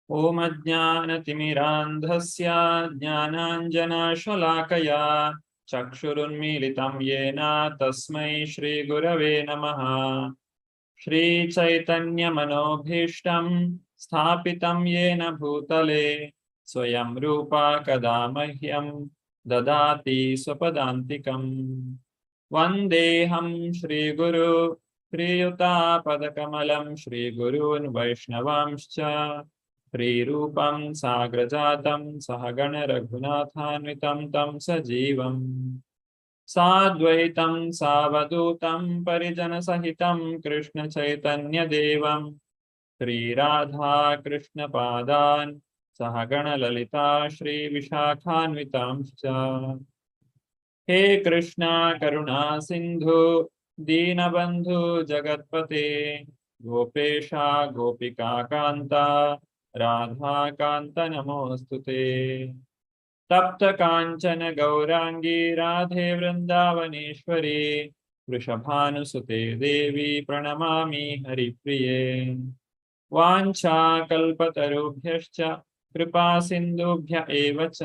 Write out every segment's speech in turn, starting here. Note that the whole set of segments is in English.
Om Ajnanatimirandhasya Jnananjanashalaakaya Chakshurunmilitam Yena Tasmai Shri Gurave Namaha. Shri Chaitanya Manobhishtam Sthapitam Yena Bhutale Swayam Rupa Kadamahyam Dadati Swapadantikam. Vandeham Shri Guru Priyuta Padakamalam Shri Gurun Vaishnavamscha Shri Rupam Sagrajatam Sahagana Raghunathanvitam Tam Sajivam Sadvaitam Savadutam Parijana Sahitam Krishna Chaitanya Devam Shri Radha Krishna Padan Sahagana Lalita Shri Vishakhanvitamscha. He Krishna Karuna Sindhu Deenabandhu Jagatpate Gopesha Gopika Kanta Radha Kanta Namostute. तप्त कांचन गौरांगी राधे वृंदावनेश्वरी वृषभानुसुते देवी प्रणमामि हरिप्रिये वाञ्छाकल्पतरुभ्यश्च कृपा सिन्धुभ्य एव च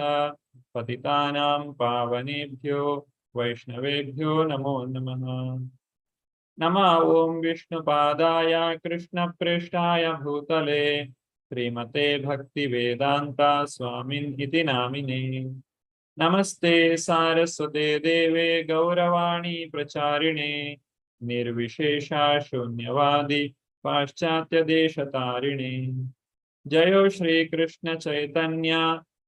पतितानां पावनेभ्यो वैष्णवेभ्यो नमो नमः। नमः ओं विष्णुपादाय कृष्णप्रेष्ठाय भूतले श्रीमते भक्तिवेदान्ता स्वामिन् नामिने। नमस्ते सारस्वते देवे गौरवाणी प्रचारिणे निर्विशेषा शून्यवादी पाश्चात्य देशतारिणे। जयो श्री कृष्ण चैतन्य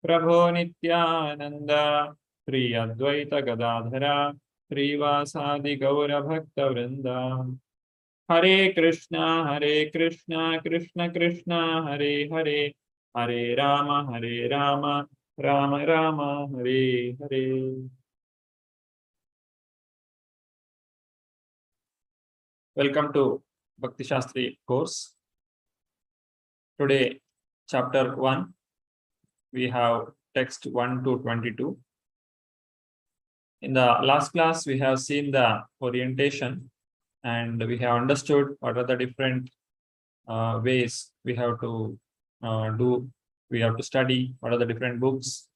प्रभो नित्यानंद श्री अद्वैत गदाधरा श्रीवासादि गौर भक्त वृंदा। हरे Krishna Krishna Krishna Hare Hare Hare Ram Ram Ram Hare Hare. Welcome to Bhakti Shastri course. Today, chapter 1, we have text 1 to 22. In the last class, we have seen the orientation and we have understood what are the different ways we have to do. We have to study what are the different books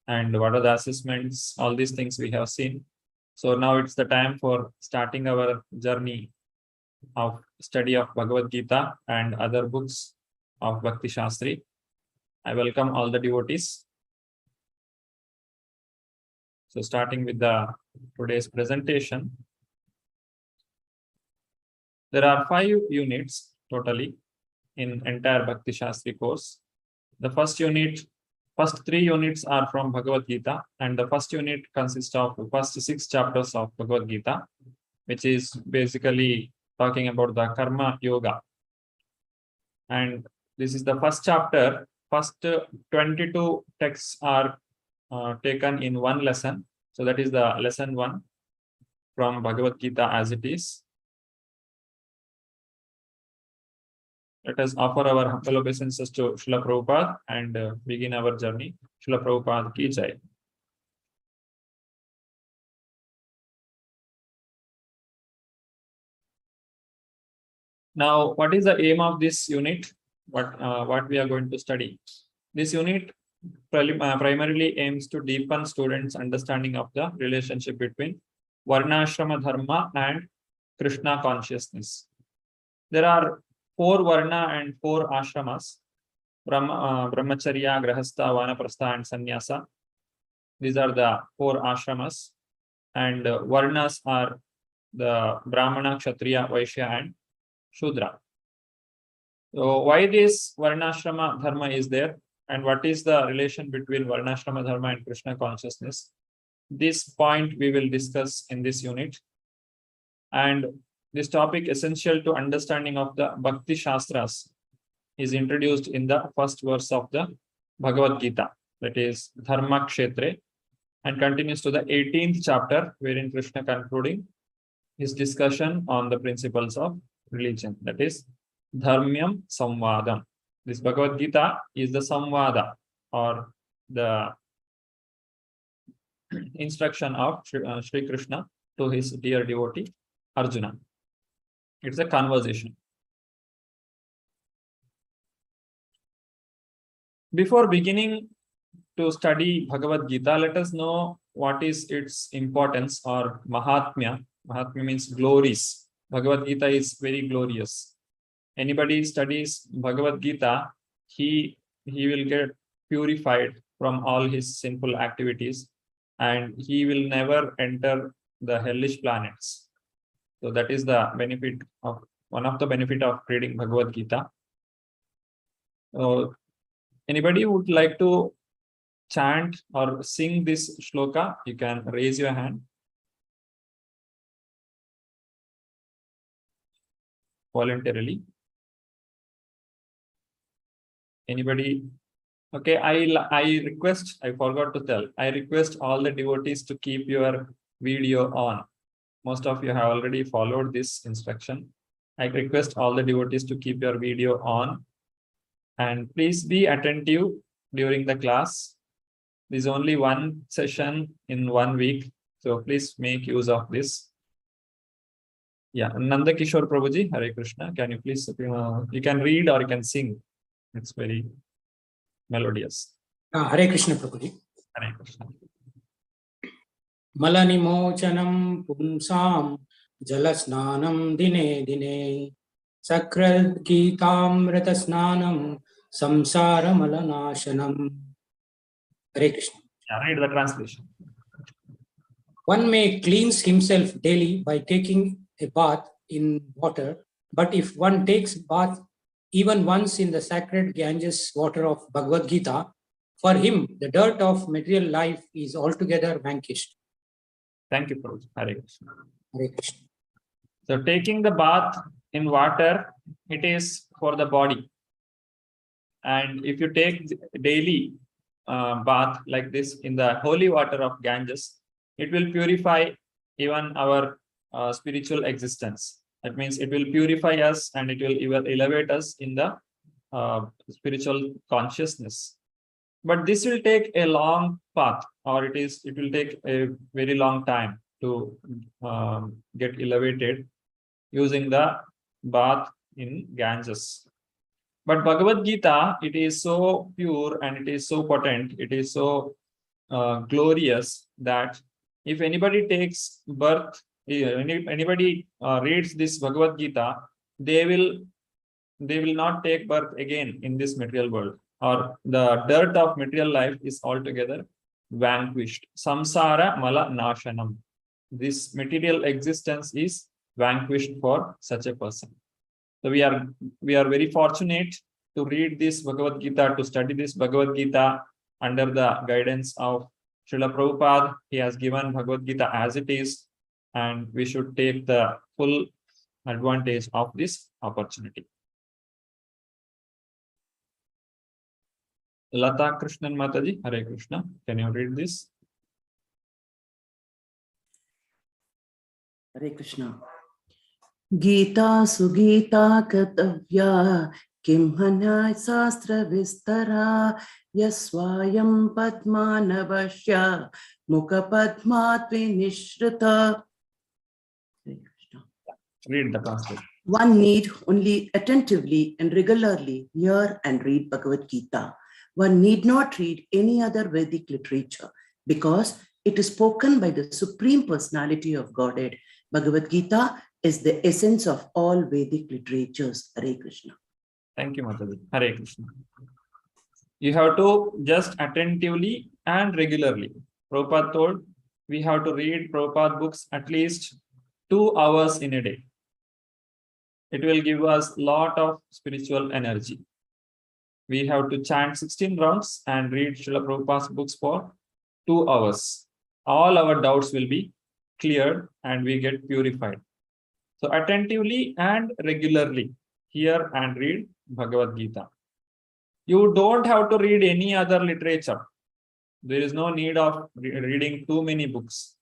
and what are the assessments. All these things we have seen. So now it's the time for starting our journey of study of Bhagavad-Gita and other books of Bhakti Shastri. I welcome all the devotees. So starting with the today's presentation, there are 5 units totally in entire Bhakti Shastri course. The first 3 units are from Bhagavad-Gita, and the first unit consists of the first 6 chapters of Bhagavad-Gita, which is basically talking about the Karma Yoga. And this is the first chapter. First 22 texts are taken in one lesson. So that is the lesson 1 from Bhagavad-Gita as it is. Let us offer our humble obeisances to Srila Prabhupada and begin our journey. Srila Prabhupada ki jai. Now, what is the aim of this unit? What we are going to study? This unit primarily aims to deepen students' understanding of the relationship between Varnashrama Dharma and Krishna consciousness. There are 4 Varna and 4 Ashramas: Brahmacharya, Grahastha, Vanaprastha, and Sannyasa. These are the 4 ashramas, and Varnas are the Brahmana, Kshatriya, Vaishya, and Shudra. So why this Varnashrama Dharma is there, and what is the relation between Varnashrama Dharma and Krishna consciousness? This point we will discuss in this unit. And this topic, essential to understanding of the Bhakti Shastras, is introduced in the first verse of the Bhagavad-Gita, that is Dharma Kshetre, and continues to the 18th chapter, wherein Krishna concluding his discussion on the principles of religion, that is Dharmyam Samvadam. This Bhagavad-Gita is the Samvada, or the instruction of Sri Krishna to his dear devotee Arjuna. It's a conversation. Before beginning to study Bhagavad-Gita, let us know what is its importance or Mahatmya. Mahatmya means glories. Bhagavad-Gita is very glorious. Anybody studies Bhagavad-Gita, he will get purified from all his sinful activities and he will never enter the hellish planets. So that is the benefit of one of the benefit of reading Bhagavad-Gita. Anybody would like to chant or sing this shloka? You can raise your hand voluntarily. Anybody? Okay, I request, I forgot to tell, I request all the devotees to keep your video on. Most of you have already followed this instruction. I request all the devotees to keep your video on and please be attentive during the class. This is only one session in 1 week, so please make use of this. Yeah, Nanda Kishore Prabhuji, Hare Krishna. Can you please, you can read or you can sing. It's very melodious. Hare Krishna Prabhuji. Hare Krishna. Malanimochanam punsam jalasnanam dine dine sakrad gitamrita snanam samsara malanashanam. Hare Krishna. Yeah, read the translation. One may cleanse himself daily by taking a bath in water, but if one takes bath even once in the sacred Ganges water of Bhagavad-Gita, for him the dirt of material life is altogether vanquished. Thank you, Prabhuji. Hare Krishna. Hare Krishna. So taking the bath in water, it is for the body. And if you take daily bath like this in the holy water of Ganges, it will purify even our spiritual existence. That means it will purify us and it will elevate us in the spiritual consciousness. But this will take a long path, or it will take a very long time to get elevated using the bath in Ganges. But Bhagavad-Gita, it is so pure and it is so potent, it is so glorious that if anybody takes birth, anybody reads this Bhagavad-Gita, they will not take birth again in this material world, or the dirt of material life is altogether vanquished. Samsara mala nashanam. This material existence is vanquished for such a person. So we are very fortunate to read this Bhagavad-Gita, to study this Bhagavad-Gita under the guidance of Srila Prabhupada. He has given Bhagavad-Gita as it is, and we should take the full advantage of this opportunity. Lata Krishnan Mataji, Hare Krishna. Can you read this? Hare Krishna. Gita Sugita Katavya Kimhana Sastra Vistara Yaswayam Padmanavashya Mukha Padmatvi Nishrita. Read the translation. One need only attentively and regularly hear and read Bhagavad Gita. One need not read any other Vedic literature because it is spoken by the Supreme Personality of Godhead. Bhagavad Gita is the essence of all Vedic literatures. Hare Krishna. Thank you, Mataji. Hare Krishna. You have to just attentively and regularly. Prabhupada told we have to read Prabhupada books at least 2 hours in a day. It will give us a lot of spiritual energy. We have to chant 16 rounds and read Srila Prabhupada's books for 2 hours. All our doubts will be cleared and we get purified. So attentively and regularly hear and read Bhagavad Gita. You don't have to read any other literature. There is no need of reading too many books.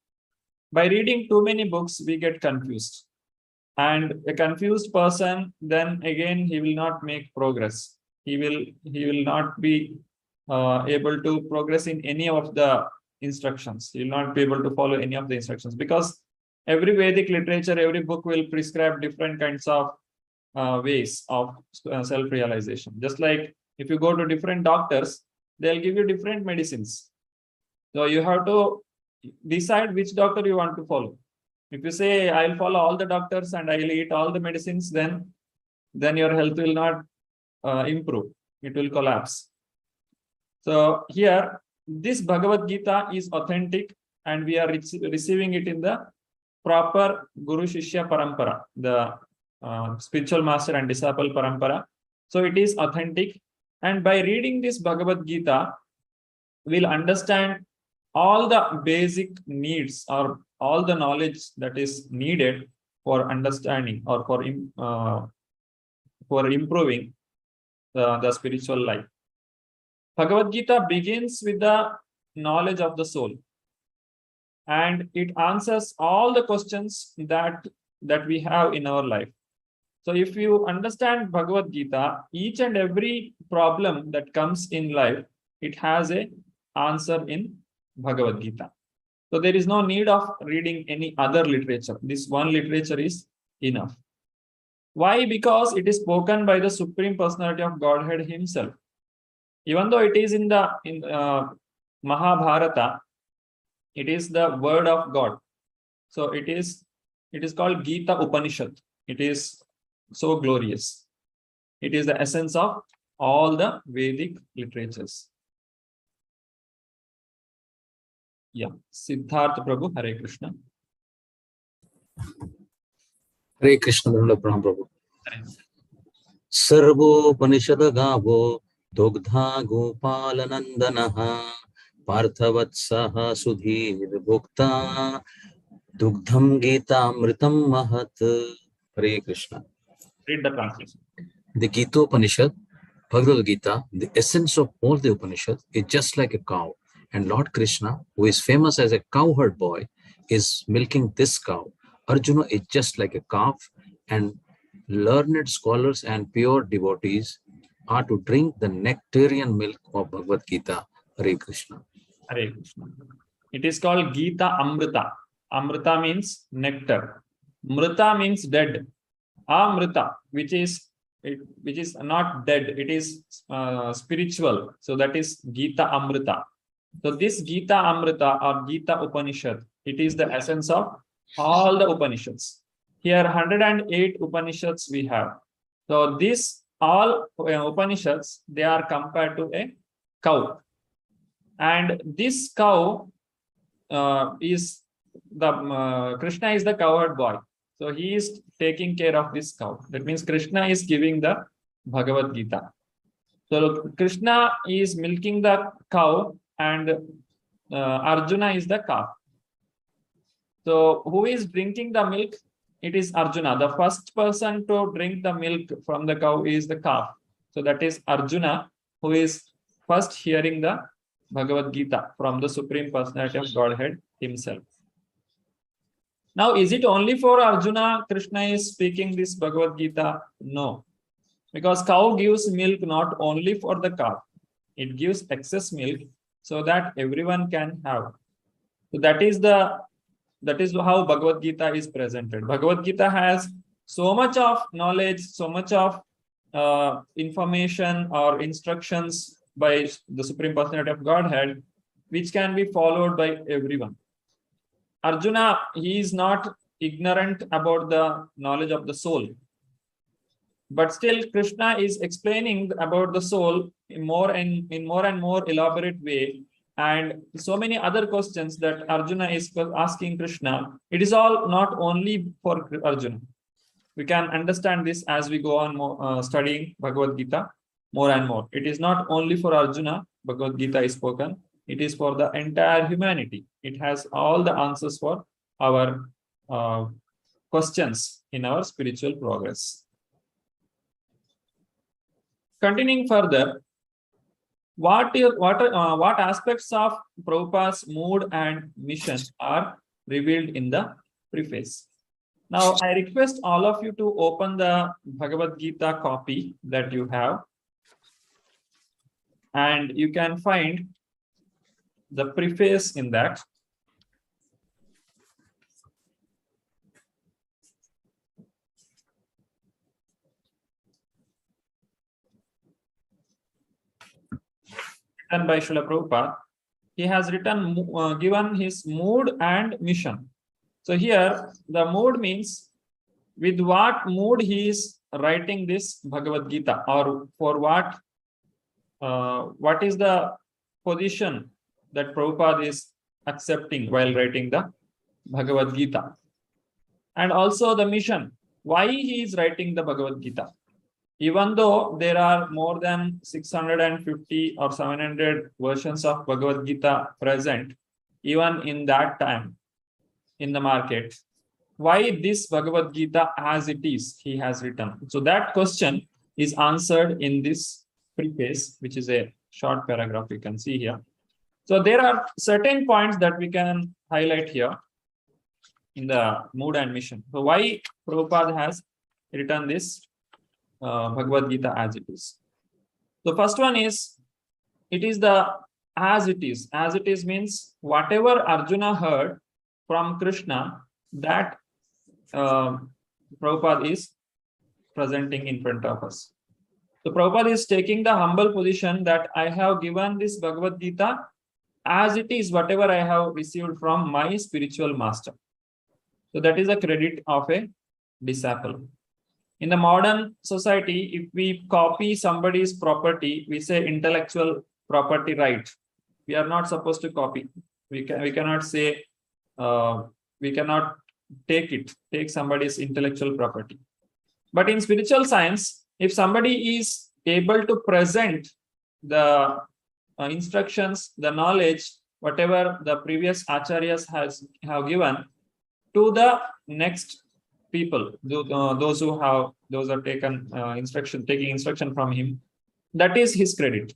By reading too many books, we get confused. And a confused person, then again, he will not make progress. He will not be able to progress in any of the instructions. He will not be able to follow any of the instructions because every Vedic literature, every book will prescribe different kinds of ways of self-realization. Just like if you go to different doctors, they'll give you different medicines. So you have to decide which doctor you want to follow. If you say, I'll follow all the doctors and I'll eat all the medicines, then your health will not improve. It will collapse. So here, this Bhagavad Gita is authentic, and we are receiving it in the proper Guru Shishya Parampara, the spiritual master and disciple Parampara. So it is authentic. And by reading this Bhagavad Gita, we'll understand all the basic needs or all the knowledge that is needed for understanding or for improving the spiritual life. Bhagavad Gita begins with the knowledge of the soul, and it answers all the questions that we have in our life. So if you understand Bhagavad Gita, each and every problem that comes in life, it has a answer in Bhagavad Gita. So there is no need of reading any other literature. This one literature is enough. Why? Because it is spoken by the Supreme Personality of Godhead himself. Even though it is in Mahabharata, it is the word of God. So it is called Gita Upanishad. It is so glorious. It is the essence of all the Vedic literatures. Yeah. Siddhartha Prabhu, Hare Krishna. Hare Krishna, Prabhu. Sarvopanishad Gavo Dogdha Gopalanandanaha Parthavatsaha Sudhir Bhukta Dugdham Gita Amritam Mahat. Hare Krishna. Read the translation. The Gita Upanishad, Bhagavad Gita, the essence of all the Upanishad is just like a cow. And Lord Krishna, who is famous as a cowherd boy, is milking this cow. Arjuna is just like a calf, and learned scholars and pure devotees are to drink the nectarian milk of Bhagavad Gita. Hare Krishna. Hare Krishna. It is called Gita Amrita. Amrita means nectar. Mrita means dead. Amrita, which is not dead, it is spiritual. So that is Gita Amrita. So this Gita Amrita or Gita Upanishad, it is the essence of all the Upanishads. Here 108 Upanishads we have. So these all Upanishads, they are compared to a cow. And this cow is the Krishna is the cowherd boy. So he is taking care of this cow. That means Krishna is giving the Bhagavad Gita. So Krishna is milking the cow, and Arjuna is the calf. So who is drinking the milk? It is Arjuna. The first person to drink the milk from the cow is the calf. So that is Arjuna, who is first hearing the Bhagavad Gita from the Supreme Personality of Godhead himself. Now, is it only for Arjuna Krishna is speaking this Bhagavad Gita? No. Because cow gives milk not only for the calf. It gives excess milk so that everyone can have. So that is how Bhagavad Gita is presented. Bhagavad Gita has so much of knowledge, so much of information or instructions by the Supreme Personality of Godhead, which can be followed by everyone. Arjuna, he is not ignorant about the knowledge of the soul. But still, Krishna is explaining about the soul in more and more elaborate way. And so many other questions that Arjuna is asking Krishna, it is all not only for Arjuna. We can understand this as we go on studying Bhagavad Gita more and more. It is not only for Arjuna, Bhagavad Gita is spoken. It is for the entire humanity. It has all the answers for our questions in our spiritual progress. Continuing further, what aspects of Prabhupada's mood and mission are revealed in the preface? Now, I request all of you to open the Bhagavad Gita copy that you have, and you can find the preface in that. written by Srila Prabhupada, he has written, given his mood and mission. So here, the mood means with what mood he is writing this Bhagavad Gita, or for what is the position that Prabhupada is accepting while writing the Bhagavad Gita. And also the mission, why he is writing the Bhagavad Gita. Even though there are more than 650 or 700 versions of Bhagavad Gita present, even in that time in the market, why this Bhagavad Gita as it is he has written? So that question is answered in this preface, which is a short paragraph you can see here. So there are certain points that we can highlight here in the mood and mission. So why Prabhupada has written this Bhagavad Gita as it is. The first one is, it is the as it is. As it is means whatever Arjuna heard from Krishna, that Prabhupada is presenting in front of us. So Prabhupada is taking the humble position that I have given this Bhagavad Gita as it is, whatever I have received from my spiritual master. So that is a credit of a disciple. In the modern society, if we copy somebody's property, we say intellectual property right. We are not supposed to copy. We cannot say, we cannot take somebody's intellectual property. But in spiritual science, if somebody is able to present the instructions, the knowledge, whatever the previous acharyas have given to the next people, those are taken taking instruction from him, that is his credit.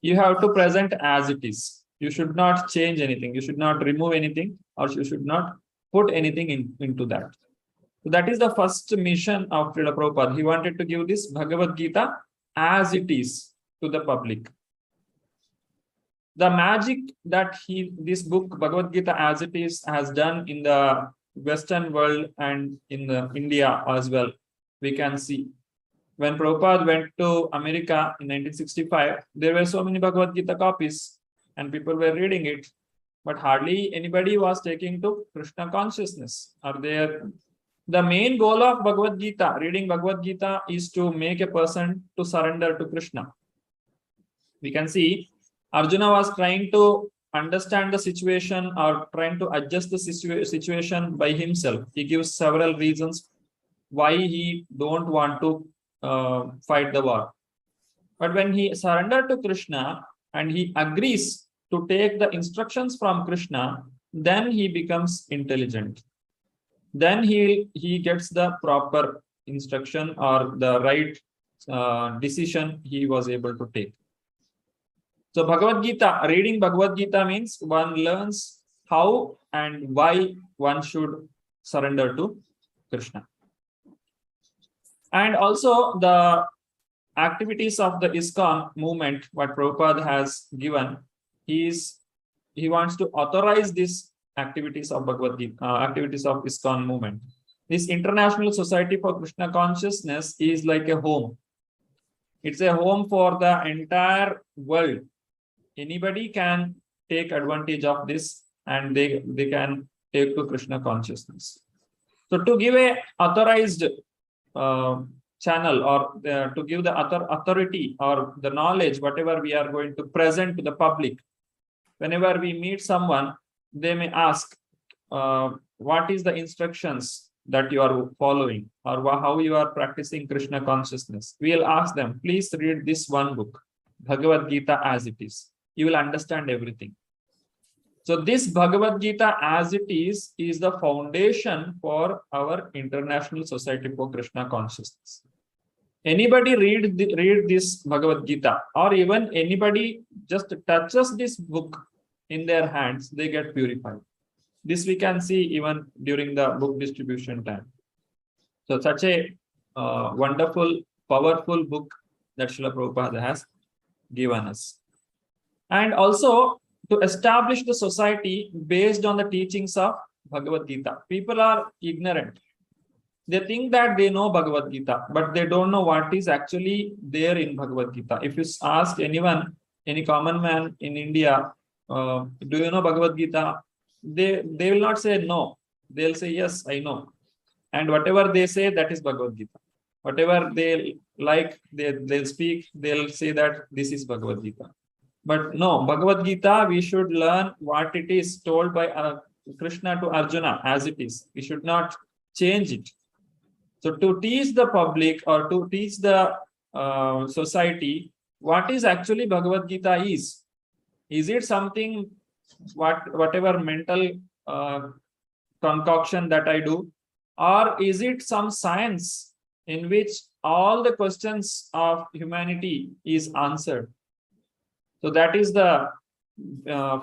You have to present as it is. You should not change anything. You should not remove anything, or you should not put anything into that. So that is the first mission of Srila Prabhupada. He wanted to give this Bhagavad Gita as it is to the public. The magic that this book Bhagavad Gita as it is has done in the Western world and in India as well, we can see. When Prabhupada went to America in 1965, there were so many Bhagavad Gita copies and people were reading it, but hardly anybody was taking to Krishna consciousness. The main goal of Bhagavad Gita, reading Bhagavad Gita, is to make a person to surrender to Krishna. We can see Arjuna was trying to understand the situation or trying to adjust the situation by himself. He gives several reasons why he don't want to fight the war. But when he surrendered to Krishna and he agrees to take the instructions from Krishna, then he becomes intelligent. Then he gets the proper instruction or the right decision he was able to take. So Bhagavad Gita, reading Bhagavad Gita means one learns how and why one should surrender to Krishna. And also the activities of the ISKCON movement, what Prabhupada has given, he wants to authorize these activities of Bhagavad Gita, activities of ISKCON movement. This International Society for Krishna Consciousness is like a home. It's a home for the entire world. Anybody can take advantage of this and they can take to Krishna consciousness. So to give a authorized channel or to give the authority or the knowledge, whatever we are going to present to the public, whenever we meet someone, they may ask, what is the instructions that you are following or how you are practicing Krishna consciousness? We will ask them, please read this one book, Bhagavad Gita as it is. You will understand everything. So this Bhagavad Gita as it is the foundation for our International Society for Krishna Consciousness. Anybody read this Bhagavad Gita, or even anybody just touches this book in their hands, they get purified. This we can see even during the book distribution time. So such a wonderful, powerful book that Srila Prabhupada has given us. And also to establish the society based on the teachings of Bhagavad Gita. People are ignorant. They think that they know Bhagavad Gita, but they don't know what is actually there in Bhagavad Gita. If you ask anyone any common man in India, do you know Bhagavad-Gita? They will not say no. They'll say, yes, I know. And whatever they say, that is Bhagavad-Gita. Whatever they like, they'll speak, they'll say that this is Bhagavad-Gita. But no, Bhagavad-Gita, we should learn what it is told by Krishna to Arjuna as it is. We should not change it. So to teach the public or to teach the society what is actually Bhagavad-Gita is it something whatever mental concoction that I do, or is it some science in which all the questions of humanity is answered? So that is the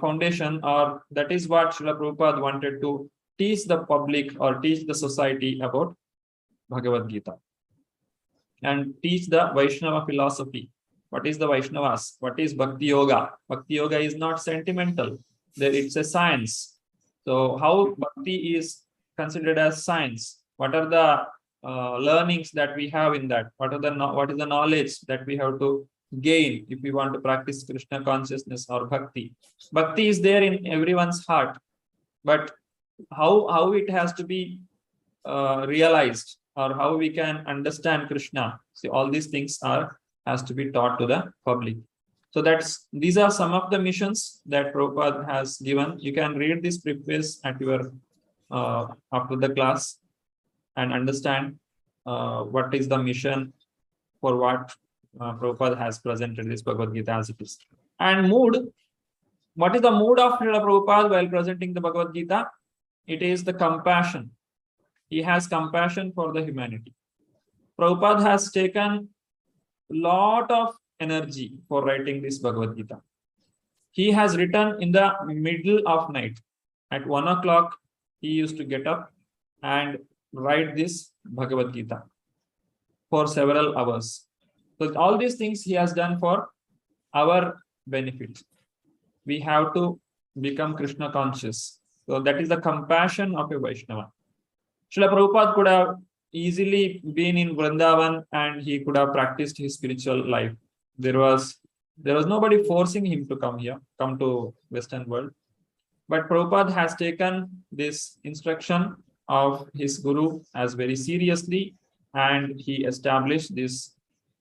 foundation, or that is what Srila Prabhupada wanted to teach the public or teach the society about Bhagavad-Gita, and teach the Vaishnava philosophy. What is the Vaishnavas? What is Bhakti Yoga? Bhakti Yoga is not sentimental. It's a science. So how Bhakti is considered as science? What are the learnings that we have in that? What is the knowledge that we have to gain if we want to practice Krishna consciousness or Bhakti? Bhakti is there in everyone's heart, but how it has to be realized, or how we can understand Krishna. See, all these things has to be taught to the public. So these are some of the missions that Prabhupada has given. You can read this preface at your after the class and understand what is the mission for what Prabhupada has presented this Bhagavad Gita as it is. And mood, what is the mood of Srila Prabhupada while presenting the Bhagavad Gita? It is the compassion. He has compassion for the humanity. Prabhupada has taken a lot of energy for writing this Bhagavad Gita. He has written in the middle of night. At 1 o'clock, he used to get up and write this Bhagavad Gita for several hours. So all these things he has done for our benefit. We have to become Krishna conscious. So that is the compassion of a Vaishnava. Srila Prabhupada could have easily been in Vrindavan and he could have practiced his spiritual life. There was nobody forcing him to come to Western world. But Prabhupada has taken this instruction of his guru as very seriously, and he established this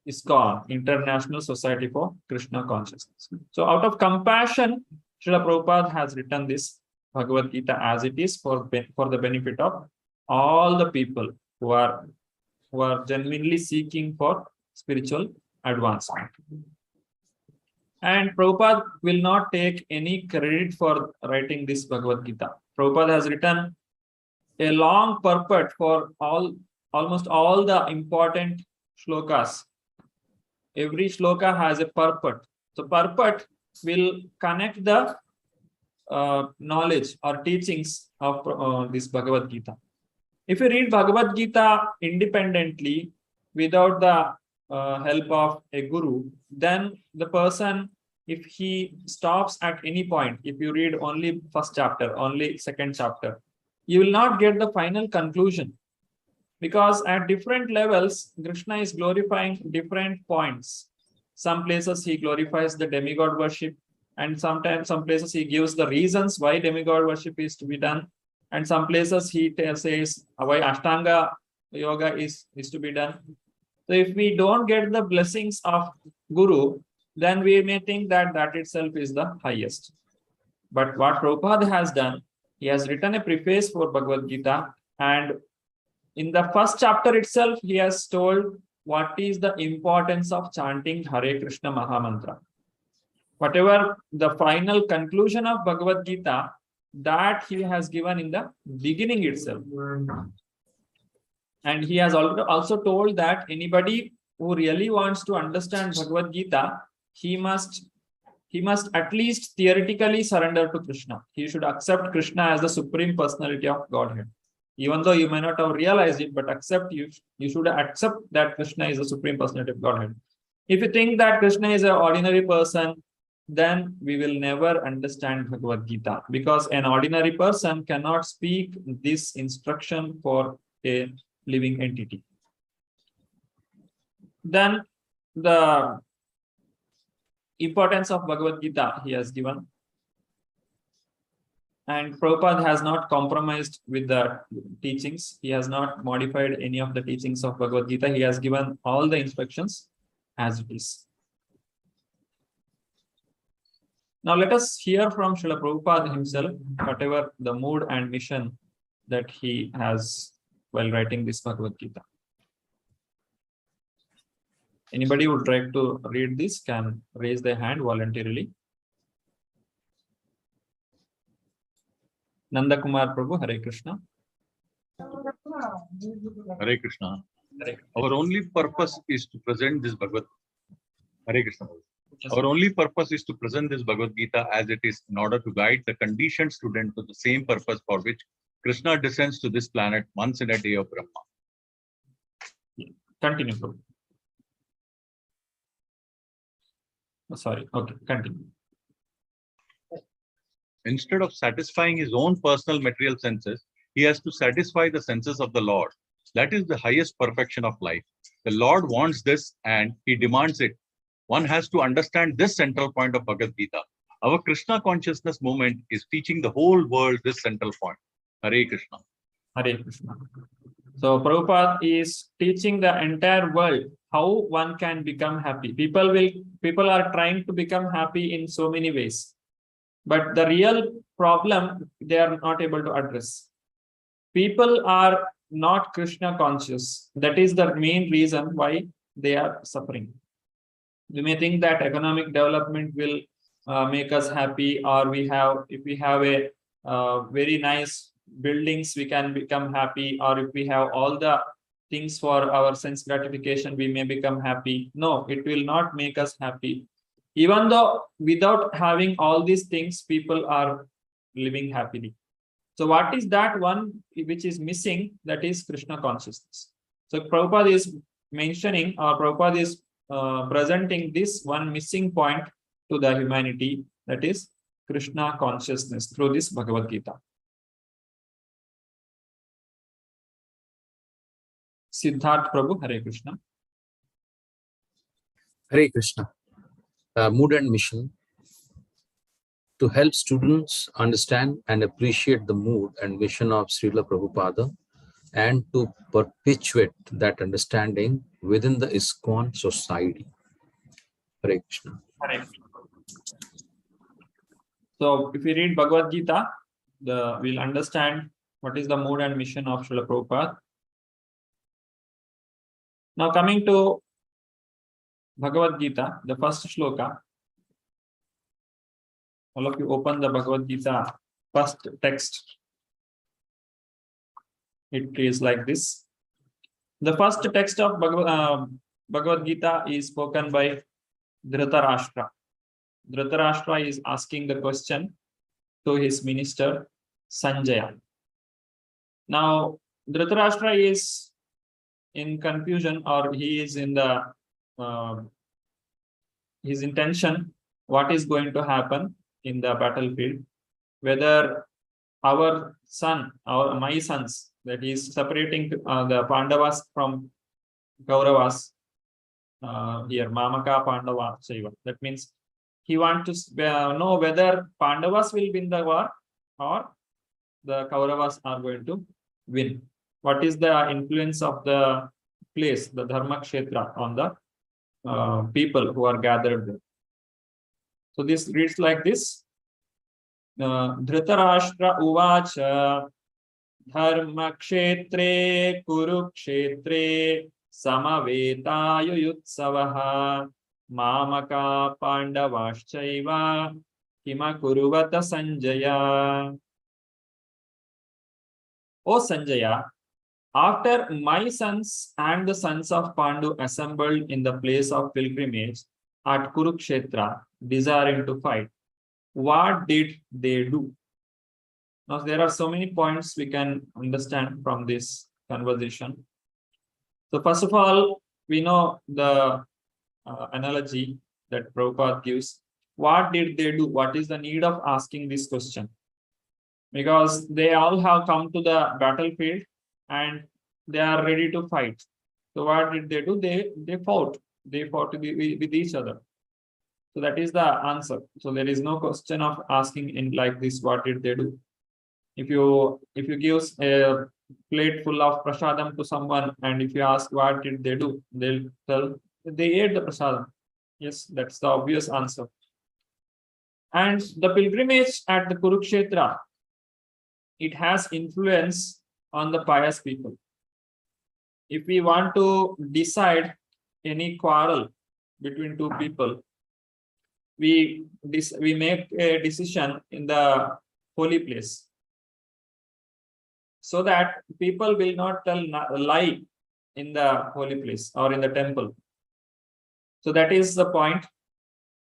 ISKCON, International Society for Krishna Consciousness. So out of compassion, Srila Prabhupada has written this Bhagavad Gita as it is for the benefit of all the people who are genuinely seeking for spiritual advancement. And Prabhupada will not take any credit for writing this Bhagavad Gita. Prabhupada has written a long purport for almost all the important shlokas. Every shloka has a purport. So purport will connect the knowledge or teachings of this Bhagavad Gita. If you read Bhagavad Gita independently without the help of a guru, then the person, if he stops at any point, if you read only first chapter, only second chapter, you will not get the final conclusion, because at different levels, Krishna is glorifying different points. Some places he glorifies the demigod worship, and sometimes some places he gives the reasons why demigod worship is to be done, and some places he says why Ashtanga yoga is to be done. So if we don't get the blessings of Guru, then we may think that itself is the highest. But what Prabhupada has done, he has written a preface for Bhagavad Gita, and in the first chapter itself, he has told what is the importance of chanting Hare Krishna Mahamantra. Whatever the final conclusion of Bhagavad Gita, that he has given in the beginning itself. And he has also told that anybody who really wants to understand Bhagavad Gita, he must at least theoretically surrender to Krishna. He should accept Krishna as the Supreme Personality of Godhead. Even though you may not have realized it, but you should accept that Krishna is the Supreme Personality of Godhead. If you think that Krishna is an ordinary person, then we will never understand Bhagavad Gita, because an ordinary person cannot speak this instruction for a living entity. Then the importance of Bhagavad Gita he has given. And Prabhupada has not compromised with the teachings. He has not modified any of the teachings of Bhagavad Gita. He has given all the instructions as it is. Now let us hear from Srila Prabhupada himself, whatever the mood and mission that he has while writing this Bhagavad Gita. Anybody would like to read this can raise their hand voluntarily. Nanda Kumar Prabhu, Hare Krishna. Hare Krishna. Our only purpose is to present this Bhagavad Hare Krishna. Our only purpose is to present this Bhagavad Gita as it is in order to guide the conditioned student to the same purpose for which Krishna descends to this planet once in a day of Brahma. Continue, Prabhu. Oh, sorry. Okay, continue. Instead of satisfying his own personal material senses, he has to satisfy the senses of the Lord. That is the highest perfection of life. The Lord wants this and he demands it. One has to understand this central point of Bhagavad Gita. Our Krishna consciousness movement is teaching the whole world this central point. Hare Krishna. Hare Krishna. So Prabhupada is teaching the entire world how one can become happy. People are trying to become happy in so many ways. But the real problem they are not able to address. People are not Krishna conscious. That is the main reason why they are suffering. You may think that economic development will make us happy, or if we have a very nice buildings, we can become happy, or if we have all the things for our sense gratification, we may become happy. No, it will not make us happy. Even though without having all these things, people are living happily. So what is that one which is missing? That is Krishna consciousness. So Prabhupada is mentioning, or Prabhupada is presenting this one missing point to the humanity, that is Krishna consciousness through this Bhagavad Gita. Siddharth Prabhu, Hare Krishna. Hare Krishna. Mood and mission to help students understand and appreciate the mood and mission of Srila Prabhupada and to perpetuate that understanding within the ISKCON society. Hare Krishna. Hare Krishna. So if we read Bhagavad Gita, we'll understand what is the mood and mission of Srila Prabhupada. Now coming to Bhagavad Gita, the first shloka. All of you open the Bhagavad Gita first text. It is like this. The first text of Bhagavad Gita is spoken by Dhritarashtra. Dhritarashtra is asking the question to his minister Sanjaya. Now Dhritarashtra is in confusion, or he is in the his intention, what is going to happen in the battlefield, whether my sons, that is separating the Pandavas from Kauravas, here Mamaka Pandava Saiva. That means he wants to know whether Pandavas will win the war or the Kauravas are going to win. What is the influence of the place, the Dharma Kshetra, on the people who are gathered there? So this reads like this. Dhritarashtra uvacha Dharma Kshetre Kurukshetre Samavetayutsavaha Mamaka Pandavaschaiva Kima Kuruvata Sanjaya. O Sanjaya, after my sons and the sons of Pandu assembled in the place of pilgrimage at Kurukshetra, desiring to fight, what did they do? Now, there are so many points we can understand from this conversation. So, first of all, we know the analogy that Prabhupada gives. What did they do? What is the need of asking this question? Because they all have come to the battlefield and they are ready to fight. So what did they do? They fought. They fought with each other. So that is the answer. So there is no question of asking in like this, what did they do? If you give a plate full of prasadam to someone, and if you ask what did they do, they'll tell they ate the prasadam. Yes, that's the obvious answer. And the pilgrimage at the Kurukshetra, it has influence on the pious people. If we want to decide any quarrel between two people, we make a decision in the holy place, so that people will not tell lie in the holy place or in the temple. So that is the point.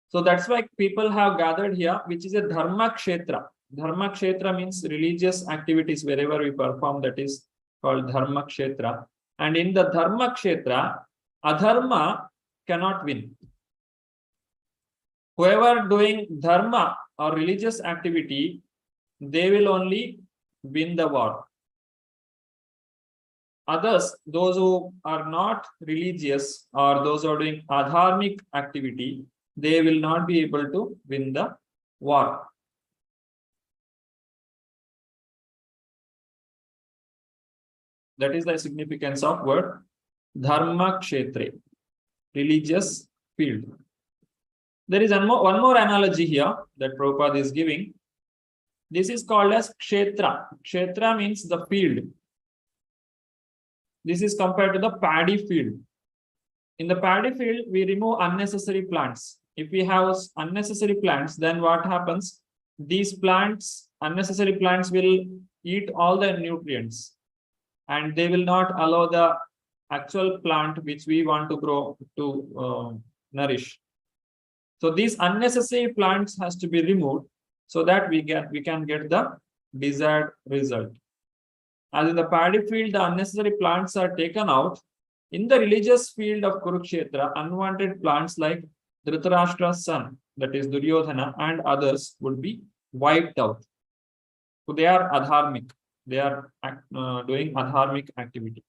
So that's why people have gathered here, which is a dharma kshetra. Dharma kshetra means religious activities wherever we perform, that is called dharma kshetra. And in the dharma kshetra, adharma cannot win. Whoever doing dharma or religious activity, they will only win the war. Others, those who are not religious or those who are doing adharmic activity, they will not be able to win the war. That is the significance of word dharma kshetre, religious field. There is one more analogy here that Prabhupada is giving. This is called as kshetra. Kshetra means the field. This is compared to the paddy field. In the paddy field, we remove unnecessary plants. If we have unnecessary plants, then what happens? These plants, unnecessary plants, will eat all the nutrients, and they will not allow the actual plant which we want to grow to nourish. So these unnecessary plants has to be removed so that we can get the desired result. As in the paddy field, the unnecessary plants are taken out. In the religious field of Kurukshetra, unwanted plants like Dhritarashtra's son, that is Duryodhana, and others would be wiped out. So they are adharmic. They are doing adharmic activity.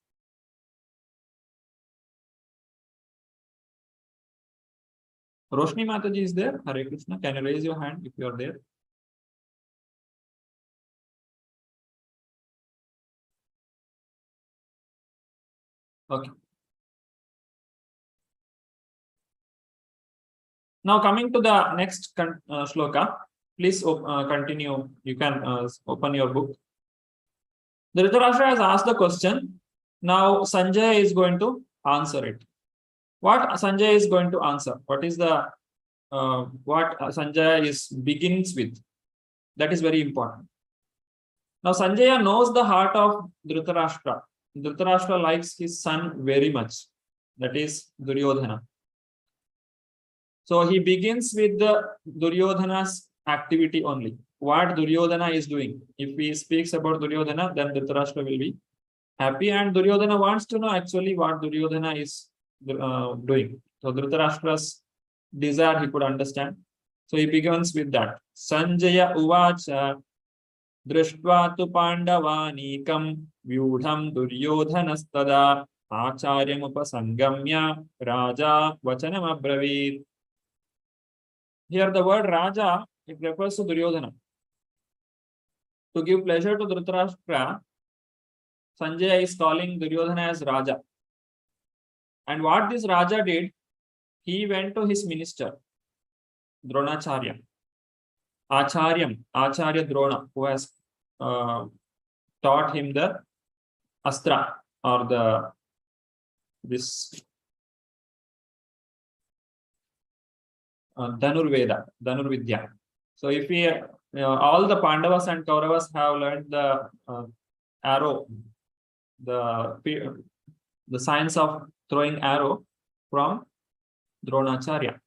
Roshni Mataji is there. Hare Krishna. Can you raise your hand if you are there? Okay. Now coming to the next shloka, please continue. You can open your book. Dhritarashtra has asked the question. Now Sanjay is going to answer it. What Sanjay is going to answer? What is the what Sanjay begins with? That is very important. Now Sanjaya knows the heart of Dhritarashtra. Dhritarashtra likes his son very much. That is Duryodhana. So he begins with the Duryodhana's activity only. What Duryodhana is doing. If he speaks about Duryodhana, then Dhritarashtra will be happy, and Duryodhana wants to know actually what Duryodhana is doing. So Dhritarashtra's desire he could understand. So he begins with that. Sanjaya uvacha drishtva tu pandavanikam vyudham Duryodhanastada acharyam upasangamya raja vachanam abravit. Here the word Raja, it refers to Duryodhana. To give pleasure to Dhritarashtra, Sanjaya is calling Duryodhana as Raja. And what this Raja did, he went to his minister, Dronacharya. Acharya Drona, who has taught him the Astra, or this Dhanurvidya. So if we, all the Pandavas and Kauravas have learned the arrow, the science of throwing arrow from Dronacharya.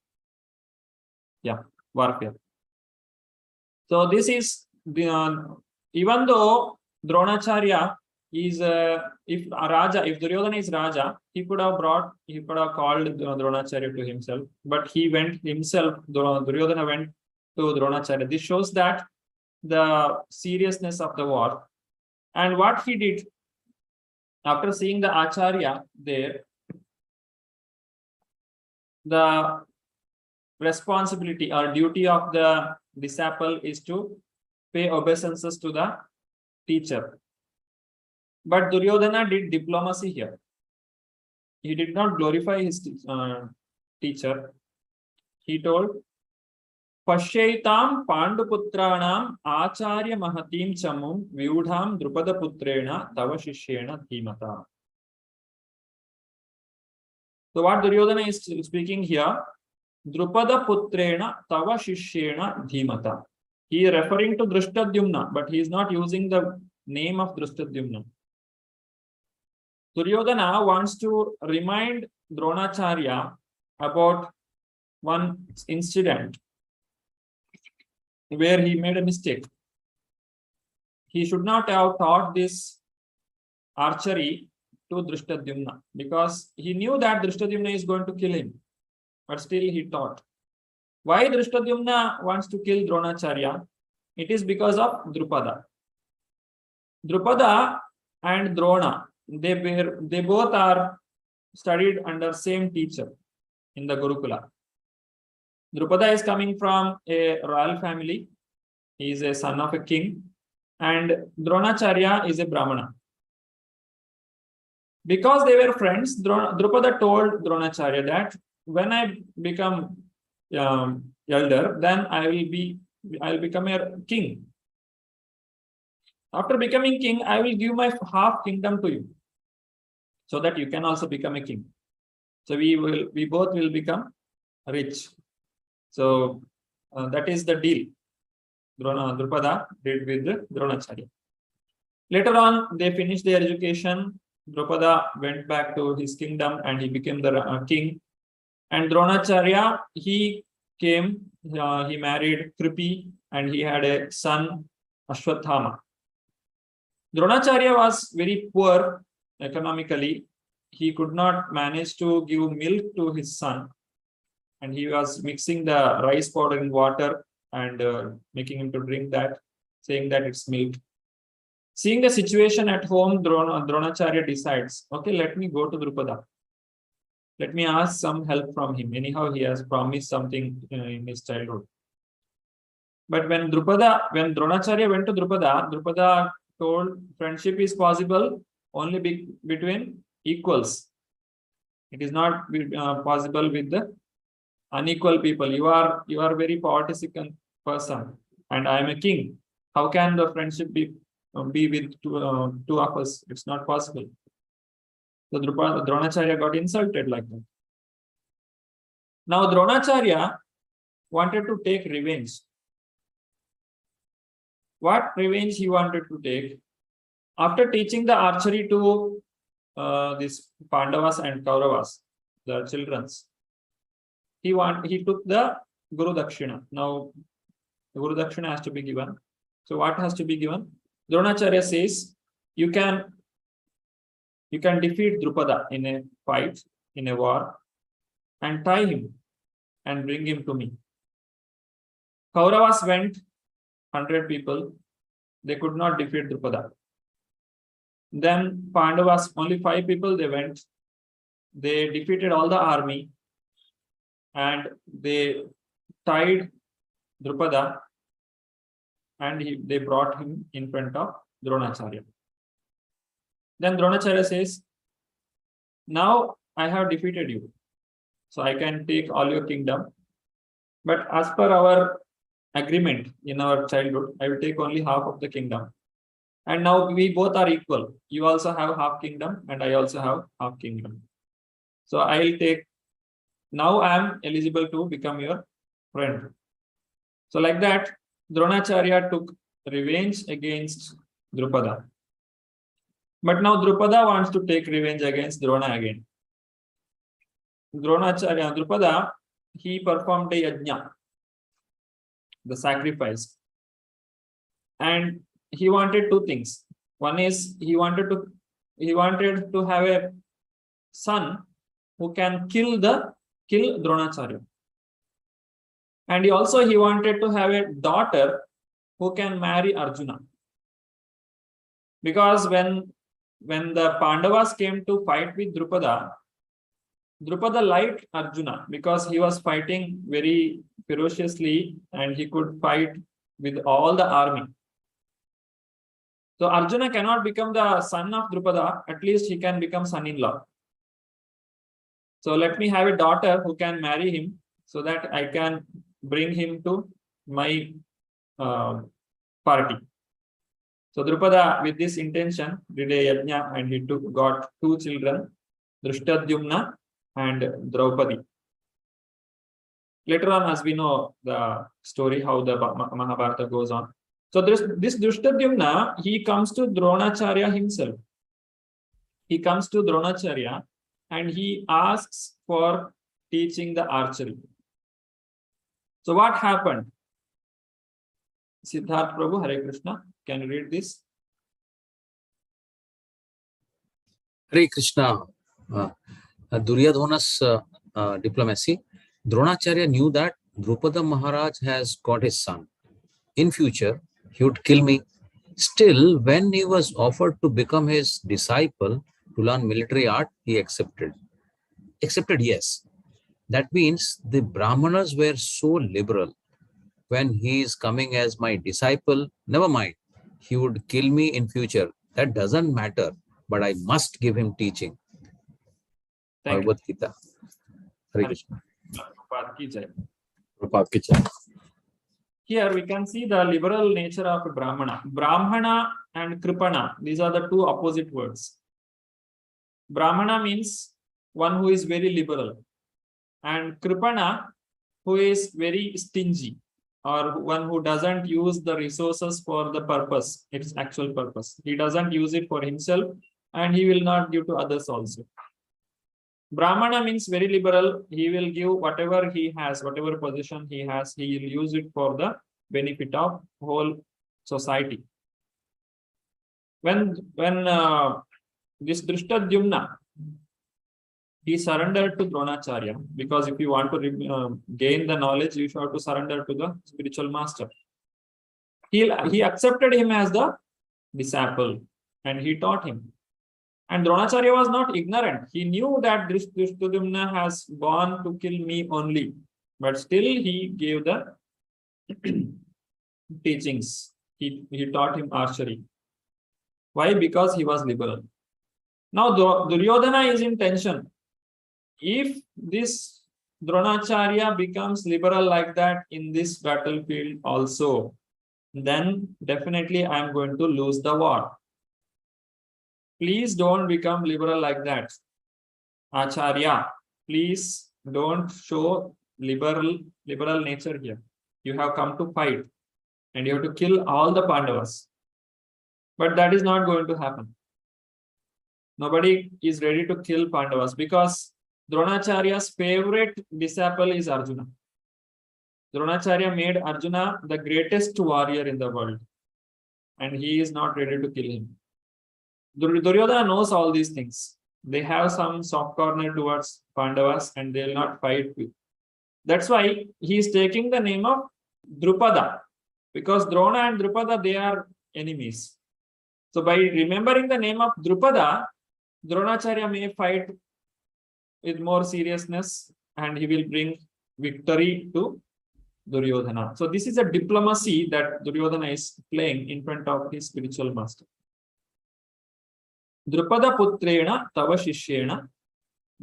Yeah, warfare. So this is even though Dronacharya is if Duryodhana is Raja, he could have called Dronacharya to himself, but he went himself. Duryodhana went to Dronacharya. This shows that the seriousness of the war. And what he did after seeing the Acharya there, the responsibility or duty of the disciple is to pay obeisances to the teacher. But Duryodhana did diplomacy here. He did not glorify his teacher. He told, Pashyaitam Panduputranam Acharya Mahatim Chamum Vyudham Drupada Putrena Tava Shishyena Dhimata. So what Duryodhana is speaking here, Drupada Putrena Tava Shishyena Dhimata. He is referring to Drishtadyumna, but he is not using the name of Drishtadyumna. Duryodhana wants to remind Dronacharya about one incident where he made a mistake. He should not have taught this archery to Drishtadyumna because he knew that Drishtadyumna is going to kill him, but still he taught. Why Drishtadyumna wants to kill Dronacharya? It is because of Drupada. Drupada and Drona, they both are studied under same teacher in the Gurukula. Drupada is coming from a royal family. He is a son of a king. And Dronacharya is a Brahmana. Because they were friends, Drupada told Dronacharya that when I become elder, then I'll become a king. After becoming king, I will give my half kingdom to you, so that you can also become a king. So we both will become rich. So that is the deal Drupada did with Dronacharya. Later on, they finished their education. Drupada went back to his kingdom and he became the king. And Dronacharya, he came, he married Kripi and he had a son, Ashwathama. Dronacharya was very poor economically. He could not manage to give milk to his son. And he was mixing the rice powder in water and making him to drink that, saying that it's milk. Seeing the situation at home, Dronacharya decides, okay, let me go to Drupada. Let me ask some help from him. Anyhow, he has promised something in his childhood. But when Dronacharya went to Drupada, Drupada told friendship is possible only between equals. It is not possible with the unequal people. You are a very participant person, and I am a king. How can the friendship be with two of us? It's not possible. So Dronacharya got insulted like that. Now Dronacharya wanted to take revenge. What revenge he wanted to take? After teaching the archery to these Pandavas and Kauravas, the children's, he took the Guru Dakshina. Now the Guru Dakshina has to be given. So what has to be given? Dronacharya says, you can defeat Drupada in a fight, in a war, and tie him and bring him to me. Kauravas went, 100 people, they could not defeat Drupada. Then Pandavas, only 5 people, they went, they defeated all the army and they tied Drupada and they brought him in front of Dronacharya. Then Dronacharya says, now I have defeated you, so I can take all your kingdom. But as per our agreement in our childhood, I will take only half of the kingdom. And now we both are equal. You also have half kingdom and I also have half kingdom. So I will take, now I am eligible to become your friend. So like that, Dronacharya took revenge against Drupada. But now Drupada wants to take revenge against Drona again. Drupada, he performed a yajna, the sacrifice. And he wanted 2 things. One is he wanted to have a son who can kill Dronacharya. And he wanted to have a daughter who can marry Arjuna. Because when the Pandavas came to fight with Drupada, Drupada liked Arjuna because he was fighting very ferociously and he could fight with all the army. So Arjuna cannot become the son of Drupada, at least he can become son-in-law. So let me have a daughter who can marry him so that I can bring him to my party. So Drupada, with this intention, did a yajna and he got 2 children, Drishtadyumna and Draupadi. Later on, as we know the story, how the Mahabharata goes on. So this Drishtadyumna, he comes to Dronacharya himself. He comes to Dronacharya and he asks for teaching the archery. So what happened? Siddharth Prabhu, Hare Krishna, can you read this? Hare Krishna. Duryodhana's diplomacy. Dronacharya knew that Drupada Maharaj has got his son. In future, he would kill me. Still, when he was offered to become his disciple to learn military art, he accepted. Yes. That means the Brahmanas were so liberal. When he is coming as my disciple, never mind, he would kill me in future. That doesn't matter, but I must give him teaching. Bhagavad-Gita. Hare Krishna. Here we can see the liberal nature of Brahmana. Brahmana and Kripana, these are the 2 opposite words. Brahmana means one who is very liberal, and Kripana, who is very stingy, or one who doesn't use the resources for the purpose, its actual purpose. He doesn't use it for himself and he will not give to others also. Brahmana means very liberal. He will give whatever he has, whatever position he has, he will use it for the benefit of whole society. When this Drishtadyumna, he surrendered to Dronacharya, because if you want to gain the knowledge, you should have to surrender to the spiritual master. He accepted him as the disciple and he taught him. And Dronacharya was not ignorant. He knew that Drishtadyumna has gone to kill me only, but still he gave the teachings. He taught him archery. Why? Because he was liberal. Now Duryodhana is in tension. If this Dronacharya becomes liberal like that in this battlefield also, then definitely I am going to lose the war. Please don't become liberal like that. Acharya, please don't show liberal nature here. You have come to fight and you have to kill all the Pandavas. But that is not going to happen. Nobody is ready to kill Pandavas because Dronacharya's favorite disciple is Arjuna. Dronacharya made Arjuna the greatest warrior in the world, and he is not ready to kill him. Duryodhana knows all these things. They have some soft corner towards Pandavas and they will not fight with. That's why he is taking the name of Drupada, because Drona and Drupada, they are enemies. So by remembering the name of Drupada, Dronacharya may fight with more seriousness and he will bring victory to Duryodhana. So this is a diplomacy that Duryodhana is playing in front of his spiritual master. Drupada putrena tava shishyena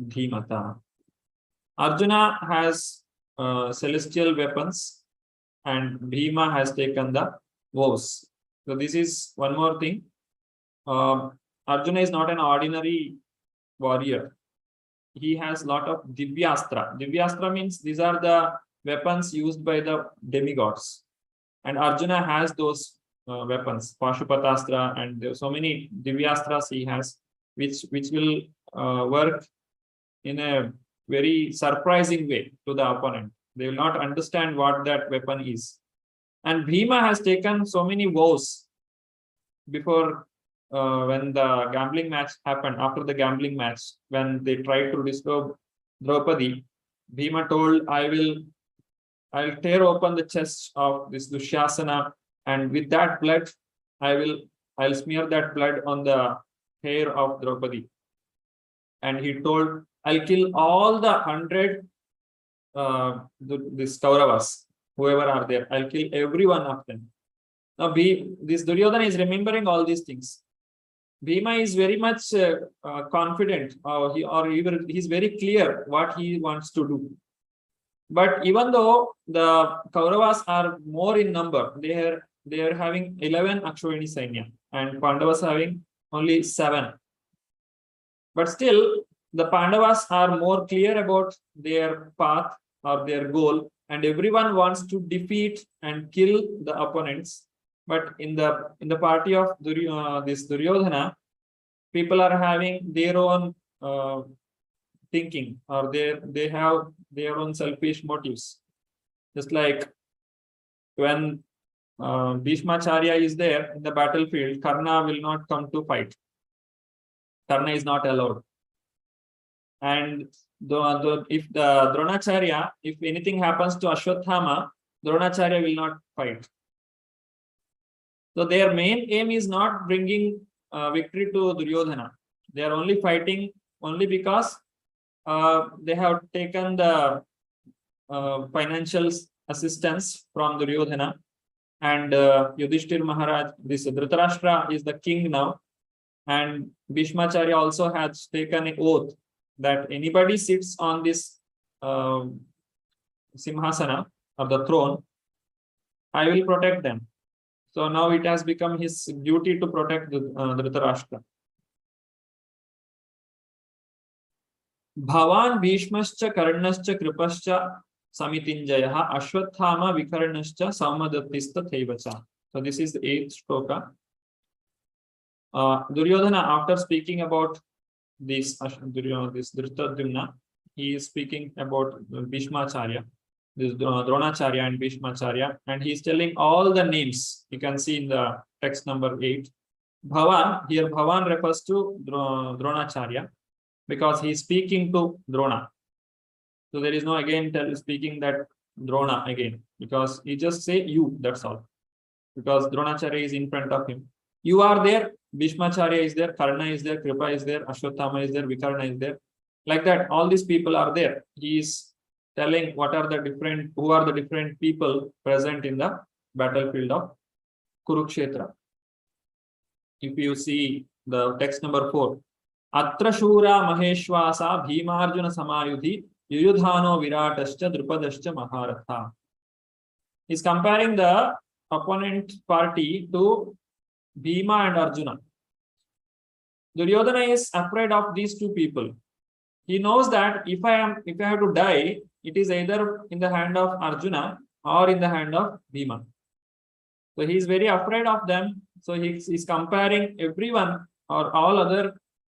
dhimata. Arjuna has celestial weapons and Bhima has taken the vows. So this is one more thing. Arjuna is not an ordinary warrior. He has a lot of Divyastra. Divyastra means these are the weapons used by the demigods. And Arjuna has those weapons, Pashupatastra, and there are so many Divyastras he has, which will work in a very surprising way to the opponent. They will not understand what that weapon is. And Bhima has taken so many vows before when the gambling match happened, after the gambling match, when they tried to disturb Draupadi, Bhima told, I'll tear open the chest of this Dushyasana, and with that blood, I'll smear that blood on the hair of Draupadi. And he told I'll kill all the 100 this Kauravas, whoever are there. I'll kill every one of them. Now, this Duryodhana is remembering all these things. Bhima is very much confident, he's very clear what he wants to do. But even though the Kauravas are more in number, they are having 11 Akshayani Sainya and Pandavas having only 7. But still, the Pandavas are more clear about their path or their goal, and everyone wants to defeat and kill the opponents. But in the party of this Duryodhana, people are having their own thinking, or they have their own selfish motives. Just like when Bhishmacharya is there in the battlefield, Karna will not come to fight. Karna is not allowed. And if the Dronacharya, if anything happens to Ashwatthama, Dronacharya will not fight. So their main aim is not bringing victory to Duryodhana. They are only fighting only because they have taken the financial assistance from Duryodhana, and Yudhishthir Maharaj, this Dhritarashtra is the king now, and Bhishmacharya also has taken an oath that anybody sits on this Simhasana of the throne, I will protect them. So now it has become his duty to protect the Dhritarashtra. Bhavan Bhishmascha Karnascha Kripascha Samitinjayaha Ashwathama Vikarnascha Saumadatista Thevacha. So this is the 8th shloka. Duryodhana, after speaking about this Dhritarashtra, he is speaking about Bhishmacharya, this Dronacharya and Bhishmacharya, and he is telling all the names. You can see in the text number 8. Bhavan, here Bhavan refers to Dronacharya because he is speaking to Drona. So there is no again speaking that Drona again, because he just say you, that's all. Because Dronacharya is in front of him. You are there, Bhishmacharya is there, Karna is there, Kripa is there, Ashwathama is there, Vikarna is there. Like that, all these people are there. He is telling who are the different people present in the battlefield of Kurukshetra. If you see the text number 4, Atra Shura Maheshwasa Bhimarjuna Samayudhi Yuyudhano Viratascha Drupadascha Maharatha. He is comparing the opponent party to Bhima and Arjuna. Duryodhana is afraid of these two people. He knows that if I have to die, it is either in the hand of Arjuna or in the hand of Bhima. So he is very afraid of them. So he is comparing everyone or all other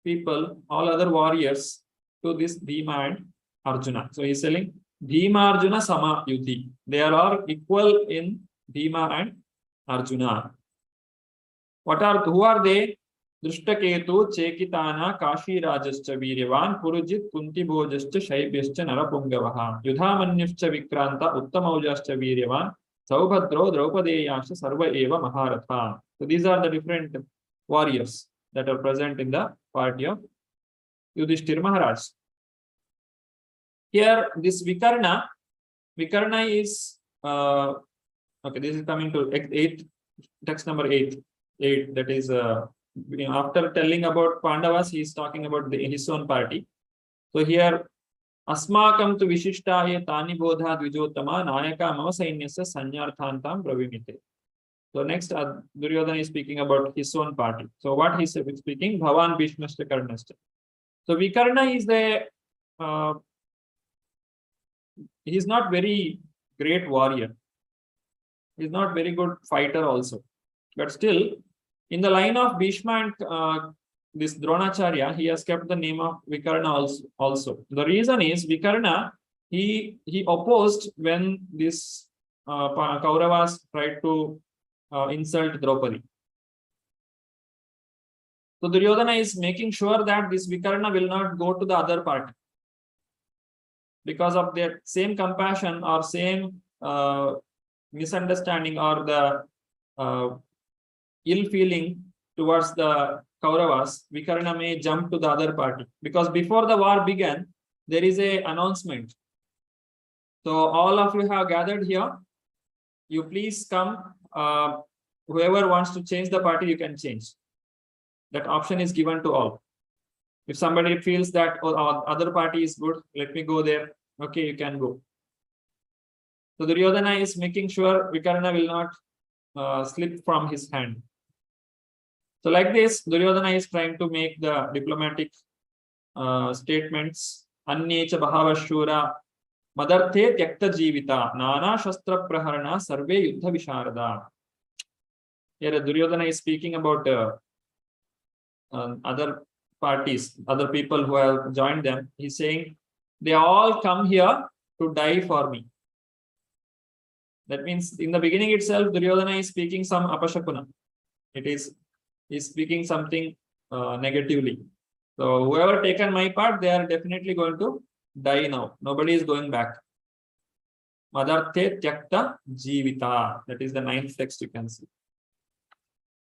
people, all other warriors to this Bhima and Arjuna. So he is telling Bhima Arjuna Sama Yuddhi. They are all equal in Bhima and Arjuna. Who are they? Drishtaketu, Chekitana, Kashi Rajascha Viryavan, Purujit, Kunti Bhojascha, Shaibhyascha, Narapungavaha, Yudhamanyascha Vikranta, Uttamaujascha Viryavan, Saubhadro, Draupadeyascha, Sarva Eva Maharatha. So these are the different warriors that are present in the party of Yudhishthir Maharaj. Here, this Vikarna is, okay, this is coming to 8, text number 8, that is, after telling about Pandavas, he is talking about his own party. So here, Asmakam tu Vishishtaye Tani Bodha Dvijotama Nayaka Mama Sainyasa Sanyarthantam Pravimite. So next, Duryodhana is speaking about his own party. So what he is speaking, Bhavan Bhishmashta Karnashta. So Vikarna is he is not very great warrior. He is not very good fighter also. But still, in the line of Bhishma and this Dronacharya, he has kept the name of Vikarna also. The reason is Vikarna, he opposed when this Kauravas tried to insult Draupadi. So Duryodhana is making sure that this Vikarna will not go to the other party. Because of their same compassion or same misunderstanding or the ill feeling towards the Kauravas, Vikarna may jump to the other party, because before the war began, there is a announcement. So all of you have gathered here. You please come. Whoever wants to change the party, you can change. That option is given to all. If somebody feels that other party is good, let me go there. Okay, you can go. So Duryodhana is making sure Vikarna will not slip from his hand. So like this, Duryodhana is trying to make the diplomatic statements. Anyecha Bhavashura Madarthe Tyakta Jivita Nana Shastra Praharana Sarve Yuddha Visharada. Here Duryodhana is speaking about other parties, other people who have joined them. He's saying they all come here to die for me. That means in the beginning itself, Duryodhana is speaking some apashakuna. He's speaking something negatively. So whoever taken my part, they are definitely going to die now. Nobody is going back. Madarte Tyakta Jivita. That is the 9th text you can see.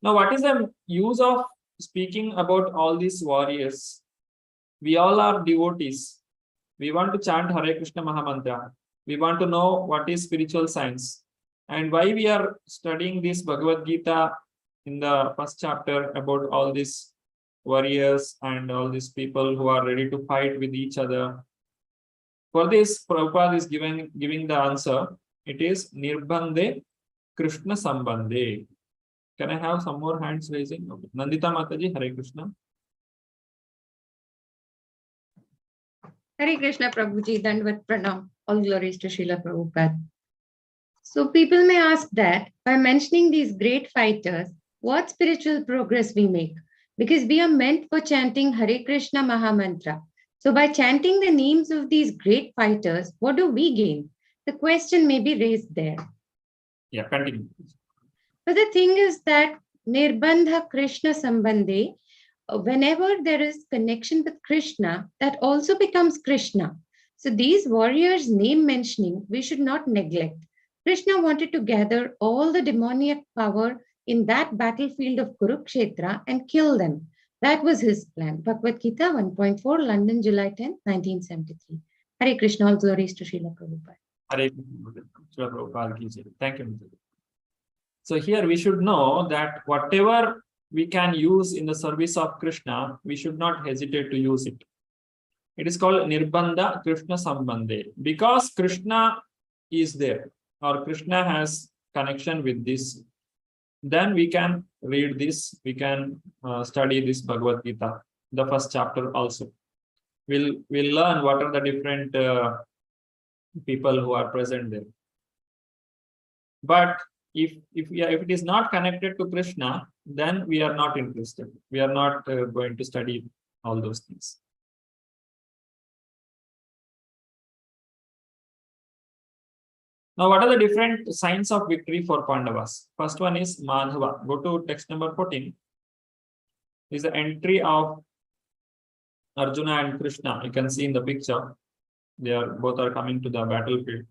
Now, what is the use of speaking about all these warriors? We all are devotees. We want to chant Hare Krishna Mahamantra. We want to know what is spiritual science. And why we are studying this Bhagavad-Gita in the first chapter about all these warriors and all these people who are ready to fight with each other. For this, Prabhupada is giving the answer. It is Nirbandhe Krishna Sambandhe. Can I have some more hands raising? Okay. Nandita Mataji, Hare Krishna. Hare Krishna Prabhuji, Dandvat Pranam. All glories to Srila Prabhupada. So people may ask that by mentioning these great fighters, what spiritual progress we make? Because we are meant for chanting Hare Krishna Mahamantra. So by chanting the names of these great fighters, what do we gain? The question may be raised there. Yeah, continue. But the thing is that Nirbandha Krishna Sambandhe, whenever there is connection with Krishna, that also becomes Krishna. So these warriors' name mentioning, we should not neglect. Krishna wanted to gather all the demoniac power in that battlefield of Kurukshetra and kill them. That was his plan. Bhagavad-Gita 1.4, London, July 10, 1973. Hare Krishna, all glories to Srila Prabhupada. Hare Krishna Prabhupada. Thank you. So here we should know that whatever we can use in the service of Krishna, we should not hesitate to use it. It is called Nirbandha Krishna Sambandhe. Because Krishna is there, or Krishna has connection with this, then we can read this, we can study this Bhagavad Gita, the first chapter also. We'll learn what are the different people who are present there. But if it is not connected to Krishna, then we are not interested. We are not going to study all those things. Now, what are the different signs of victory for Pandavas? First one is Madhava. Go to text number 14. This is the entry of Arjuna and Krishna. You can see in the picture. Both are coming to the battlefield.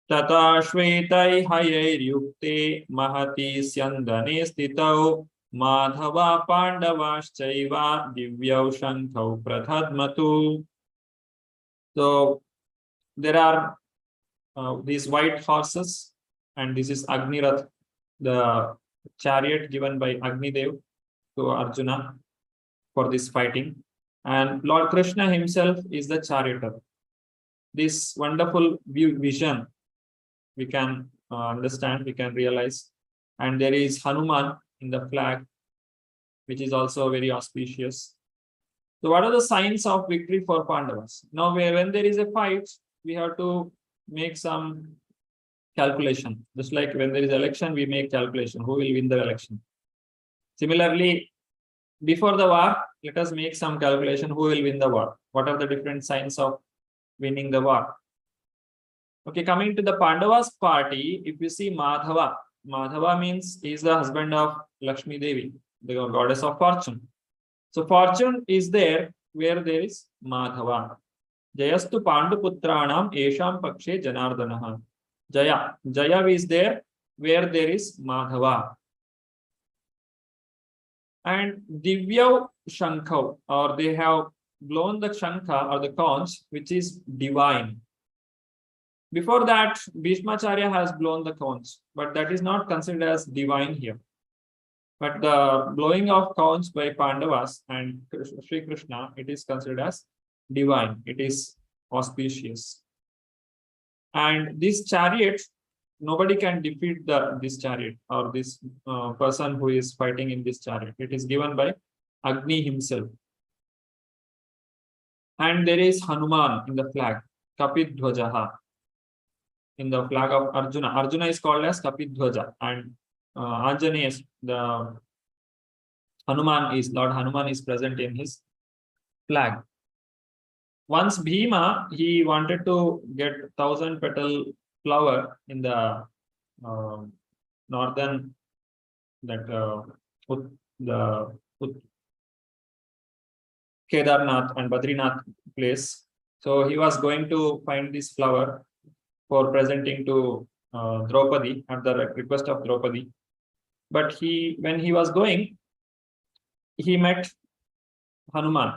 Tata Shvetai Hayai Yukte Mahati Syandane Stitau Madhava Pandavas Chaiva Divyau Shankau Pradhadmatu. So there are these white horses, and this is Agnirath, the chariot given by Agnidev to Arjuna for this fighting. And Lord Krishna himself is the charioteer. This wonderful vision we can understand, we can realize. And there is Hanuman in the flag, which is also very auspicious. So what are the signs of victory for Pandavas? Now, when there is a fight, we have to make some calculation. Just like when there is election, we make calculation. Who will win the election? Similarly, before the war, let us make some calculation. Who will win the war? What are the different signs of winning the war? Okay, coming to the Pandavas party, if you see Madhava, Madhava means he is the husband of Lakshmi Devi, the goddess of fortune. So fortune is there where there is Madhava. Jayastu Panduputranam Esham Pakshe Janardanaha. Jaya is there where there is Madhava. And Divya Shankha, or they have blown the Shankha or the conch, which is divine. Before that, Bhishmacharya has blown the conch, but that is not considered as divine here. But the blowing of conch by Pandavas and Sri Krishna, it is considered as divine. It is auspicious. And this chariot, nobody can defeat this chariot or this person who is fighting in this chariot. It is given by Agni himself. And there is Hanuman in the flag, Kapidhwajaha, in the flag of Arjuna. Arjuna is called as Kapidhwaja, and Anjaneya, the Lord Hanuman is present in his flag. Once Bhima, he wanted to get 1,000-petal flower in the northern, Kedarnath and Badrinath place. So he was going to find this flower for presenting to Draupadi at the request of Draupadi. But when he was going, he met Hanuman.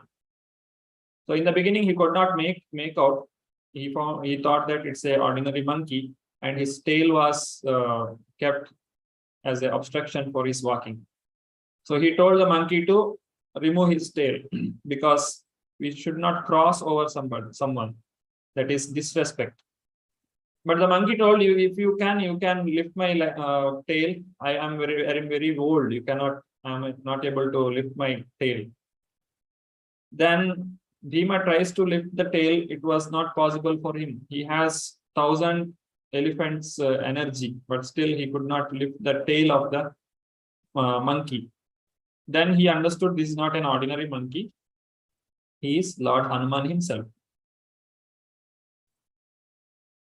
So in the beginning, he could not make out. He thought that it's an ordinary monkey, and his tail was kept as an obstruction for his walking. So he told the monkey to remove his tail because we should not cross over someone. That is disrespect. But the monkey told you, if you can lift my tail. I am very old. I am not able to lift my tail. Then Bhima tries to lift the tail. It was not possible for him. He has 1,000 elephants' energy, but still he could not lift the tail of the monkey. Then he understood this is not an ordinary monkey. He is Lord Hanuman himself.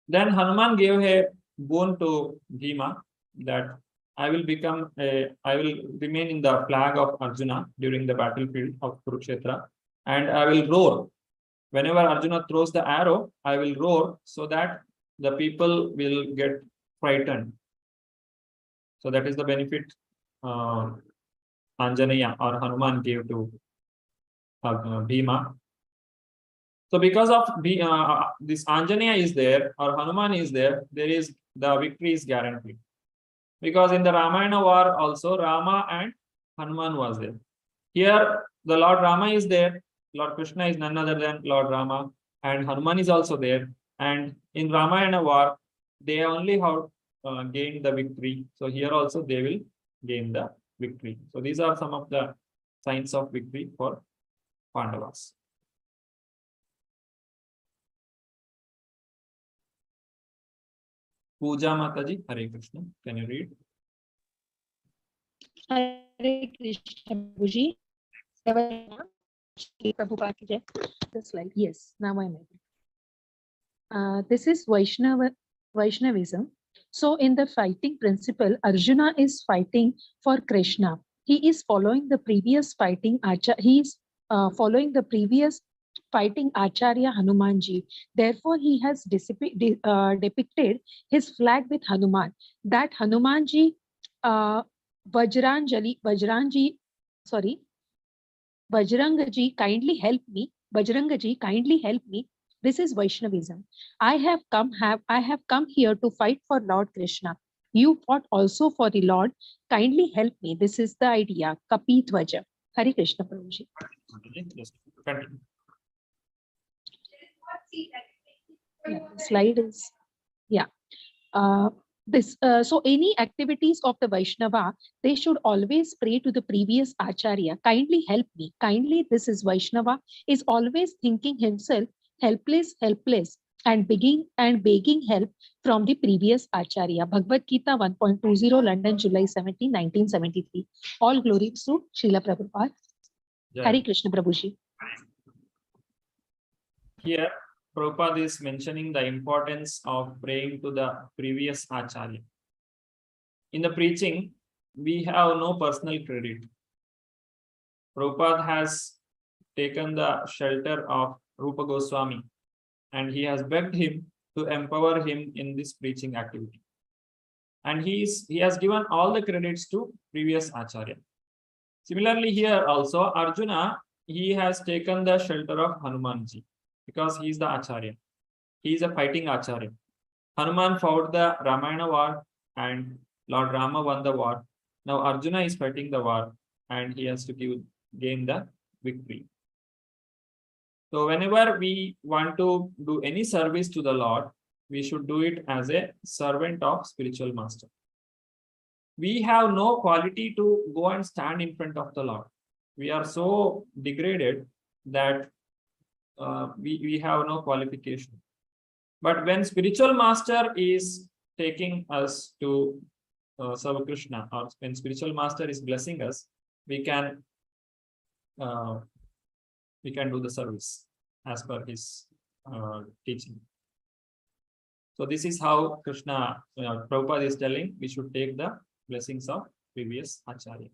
Then Hanuman gave a boon to Bhima that I will remain in the flag of Arjuna during the battlefield of Kurukshetra, and I will roar. Whenever Arjuna throws the arrow, I will roar so that the people will get frightened. So that is the benefit Anjaneya or Hanuman gave to Bhima. So because of this Anjaneya is there or Hanuman is there, the victory is guaranteed. Because in the Ramayana war also Rama and Hanuman was there. Here the Lord Rama is there. Lord Krishna is none other than Lord Rama, and Hanuman is also there. And in Ramayana war, they only have gained the victory. So here also they will gain the victory. So these are some of the signs of victory for Pandavas. Pooja Mataji, Hare Krishna. Can you read? Hare Krishna, Prabhuji. The slide. Yes, now I'm able. This is Vaishnavism. So in the fighting principle, Arjuna is fighting for Krishna. He is following the previous fighting fighting Acharya Hanumanji. Therefore, he has depicted his flag with Hanuman. That Hanumanji, Bajrangaji, kindly help me. Bajrangaji, kindly help me. This is Vaishnavism. I have come here to fight for Lord Krishna. You fought also for the Lord. Kindly help me. This is the idea. Kapidhwaja. Hare Krishna, Prabhuji. Continue. Yeah, slide is, yeah. So any activities of the Vaishnava, they should always pray to the previous Acharya. Kindly help me. Kindly, this is Vaishnava, is always thinking himself helpless, and begging help from the previous Acharya. Bhagavad-Gita 1.20, London, July 17, 1973. All glories to Srila Prabhupada. Yeah. Hare Krishna, Prabhuji. Here, Prabhupada is mentioning the importance of praying to the previous Acharya. In the preaching, we have no personal credit. Prabhupada has taken the shelter of Rupa Goswami, and he has begged him to empower him in this preaching activity. And he has given all the credits to previous Acharya. Similarly, here also Arjuna, he has taken the shelter of Hanumanji because he is the Acharya. He is a fighting Acharya. Hanuman fought the Ramayana war and Lord Rama won the war. Now Arjuna is fighting the war and he has to gain the victory. So whenever we want to do any service to the Lord, we should do it as a servant of spiritual master. We have no quality to go and stand in front of the Lord. We are so degraded that we have no qualification. But when spiritual master is taking us to serve Krishna, or when spiritual master is blessing us, we can do the service as per his teaching. So this is how Krishna, Prabhupada is telling we should take the blessings of previous Acharya.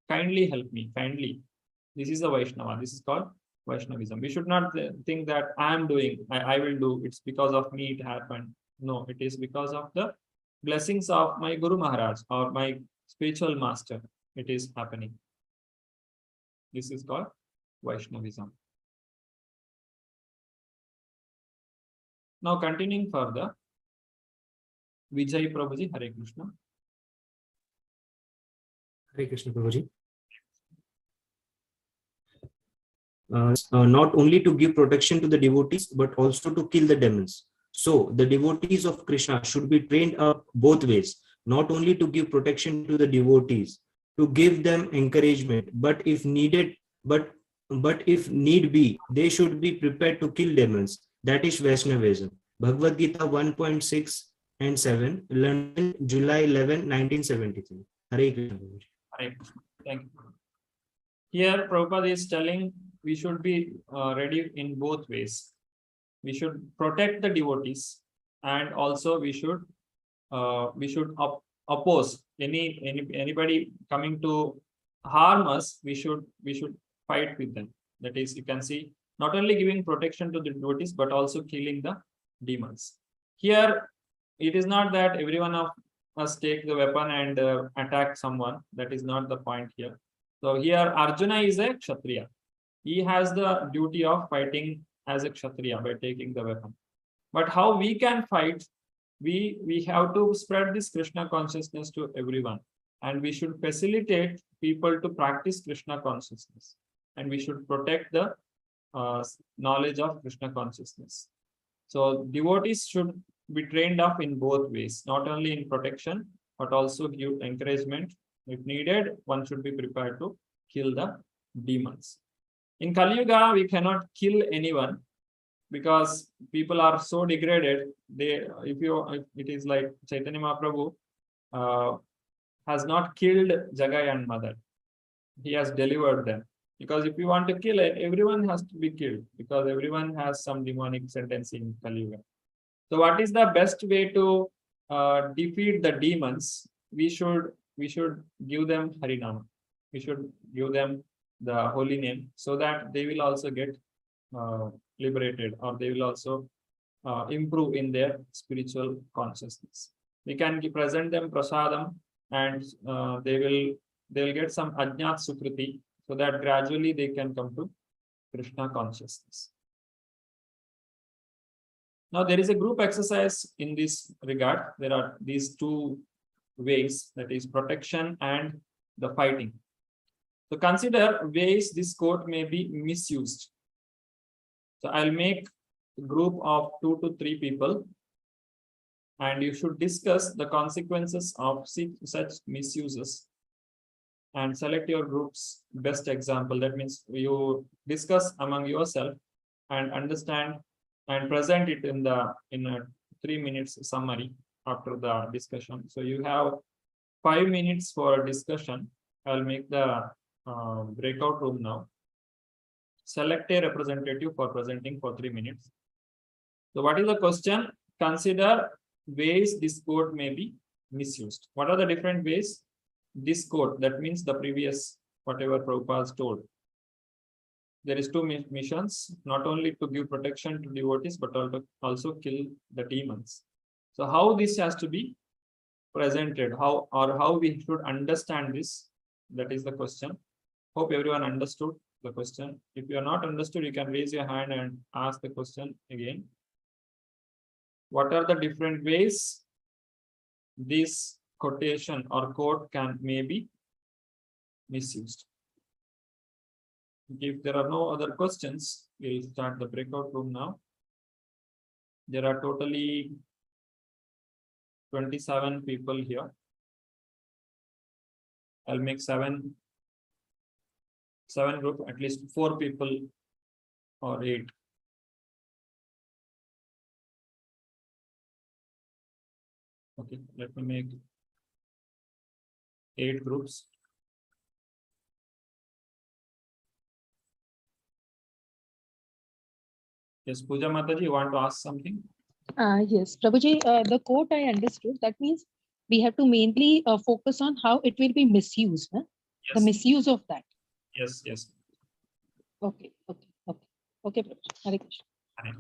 Kindly help me, kindly. This is the Vaishnava. This is called Vaishnavism. We should not think that I am doing, I will do, it's because of me it happened. No, it is because of the blessings of my Guru Maharaj or my spiritual master. It is happening. This is called Vaishnavism. Now continuing further, Vijay Prabhuji, Hare Krishna. Hare Krishna Prabhuji. Not only to give protection to the devotees, but also to kill the demons. So the devotees of Krishna should be trained up both ways, not only to give protection to the devotees, to give them encouragement, but if needed, but if need be, they should be prepared to kill demons. That is Vaishnavism. Bhagavad-Gita 1.6 and 7, London, July 11, 1973. Hare Krishna. Hare Krishna. Thank you. Here, Prabhupada is telling we should be ready in both ways. We should protect the devotees, and also we should oppose anybody coming to harm us. We should fight with them. That is, you can see, not only giving protection to the devotees, but also killing the demons. Here, it is not that every one of us take the weapon and attack someone. That is not the point here. So here, Arjuna is a Kshatriya. He has the duty of fighting as a Kshatriya by taking the weapon. But how we can fight, we have to spread this Krishna consciousness to everyone. And we should facilitate people to practice Krishna consciousness. And we should protect the knowledge of Krishna consciousness. So devotees should be trained up in both ways, not only in protection, but also give encouragement. If needed, one should be prepared to kill the demons. In Kali Yuga, we cannot kill anyone because people are so degraded. If it is like Chaitanya Mahaprabhu has not killed Jagai and Mother. He has delivered them. Because if you want to kill it, everyone has to be killed because everyone has some demonic tendency in Kali Yuga. So what is the best way to defeat the demons? We should give them Harinama. We should give them the holy name so that they will also get liberated, or they will also improve in their spiritual consciousness. We can present them prasadam, and they'll get some ajnat sukriti, so that gradually they can come to Krishna consciousness. Now there is a group exercise in this regard. There are these two ways, that is protection and the fighting. So consider ways this quote may be misused. So I'll make a group of 2 to 3 people, and you should discuss the consequences of such misuses and select your group's best example. That means you discuss among yourself and understand and present it in a 3 minutes summary after the discussion. So you have 5 minutes for discussion. I'll make the breakout room now. Select a representative for presenting for 3 minutes. So what is the question? Consider ways this quote may be misused. What are the different ways? This quote, that means the previous, whatever Prabhupada told. There is 2 missions, not only to give protection to devotees, but also kill the demons. So how this has to be presented, how we should understand this, that is the question. Hope everyone understood the question. If you are not understood, you can raise your hand and ask the question again. What are the different ways this quotation or quote may be misused? If there are no other questions, we'll start the breakout room now. There are totally 27 people here. I'll make seven group, at least 4 people or 8. Okay, let me make 8 groups. Yes, Pooja Mataji, you want to ask something? Yes, Prabhuji, the quote I understood, that means we have to mainly focus on how it will be misused, huh? Yes. The misuse of that. Yes, yes. Okay, Prabhuji. Hare Krishna. Hare.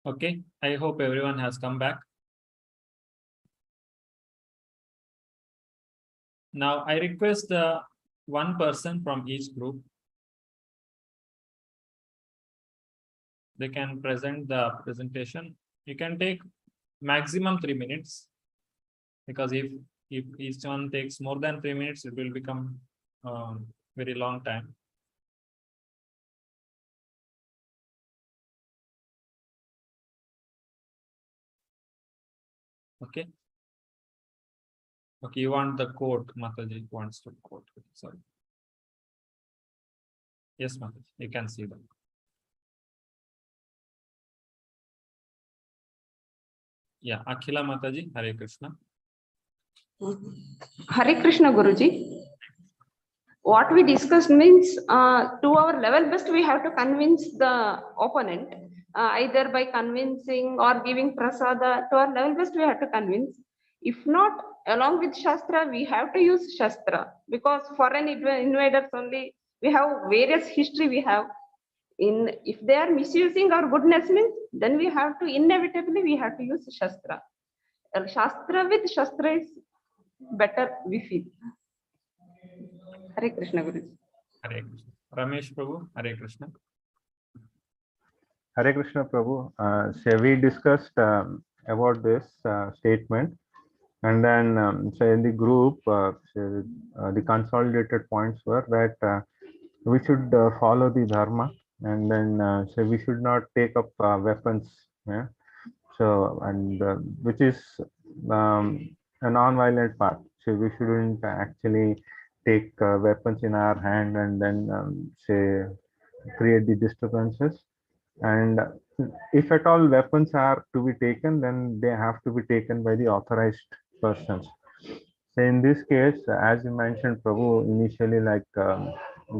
Okay, I hope everyone has come back. Now I request one person from each group. They can present the presentation. You can take maximum 3 minutes, because if each one takes more than 3 minutes, it will become very long time. Okay. Okay, you want the quote, Mataji wants to quote. Sorry. Yes, Mataji, you can see that. Yeah, Akhila Mataji, Hare Krishna. Hare Krishna Guruji. What we discussed means to our level best we have to convince the opponent either by convincing or giving prasada. To our level best we have to convince. If not, along with Shastra we have to use Shastra, because foreign invaders only we have various history we have. If they are misusing our goodness means, then we have to inevitably we have to use Shastra. Shastra with Shastra is better, we feel. Hare Krishna Guruji. Hare Krishna. Ramesh Prabhu, Hare Krishna. Hare Krishna Prabhu. So we discussed about this statement, and then so in the group, the consolidated points were that we should follow the dharma, and then so we should not take up weapons. Yeah. So and which is a non-violent path. So we shouldn't actually take weapons in our hand and then say create the disturbances. And if at all weapons are to be taken, then they have to be taken by the authorized persons. So in this case, as you mentioned, Prabhu, initially, like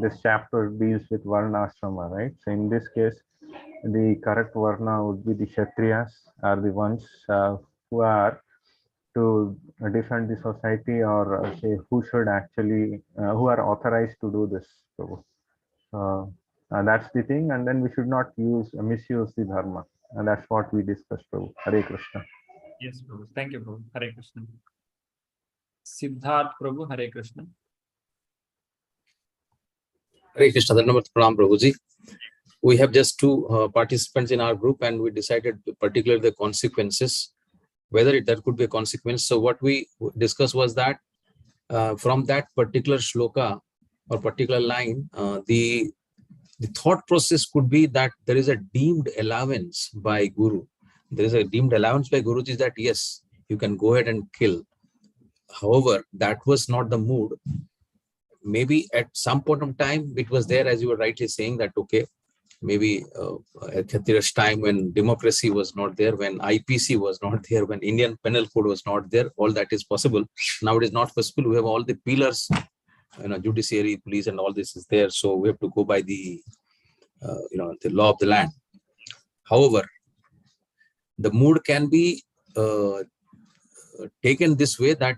this chapter deals with Varna Ashrama, right? So in this case, the correct Varna would be the Kshatriyas are the ones who are to defend the society, or say who should actually, who are authorized to do this, Prabhu. That's the thing, and then we should not misuse the dharma, and that's what we discussed, Prabhu. Hare Krishna. Yes, Prabhu. Thank you, Prabhu. Hare Krishna. Siddharth Prabhu, Hare Krishna. Hare Krishna, Dhanavad Pranam Prabhuji. We have just two participants in our group, and we decided particularly the consequences, whether that could be a consequence. So what we discussed was that from that particular shloka or particular line, the thought process could be that there is a deemed allowance by Guru. There is a deemed allowance by Guruji that yes, you can go ahead and kill. However, that was not the mood. Maybe at some point of time it was there, as you were rightly saying, that okay, maybe at Khatira's time when democracy was not there, when IPC was not there, when Indian Penal Code was not there, all that is possible. Now it is not possible. We have all the pillars, judiciary, police, and all this is there. So we have to go by the, the law of the land. However, the mood can be taken this way, that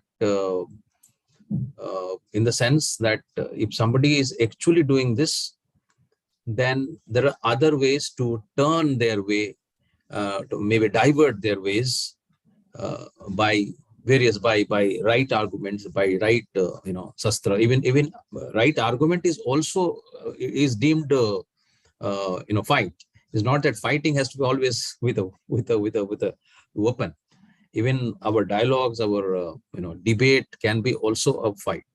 in the sense that if somebody is actually doing this, then there are other ways to turn their way, to maybe divert their ways by various by right arguments, by right shastra. Even right argument is also is deemed fight. It's not that fighting has to be always with a weapon. Even our dialogues, our debate can be also a fight.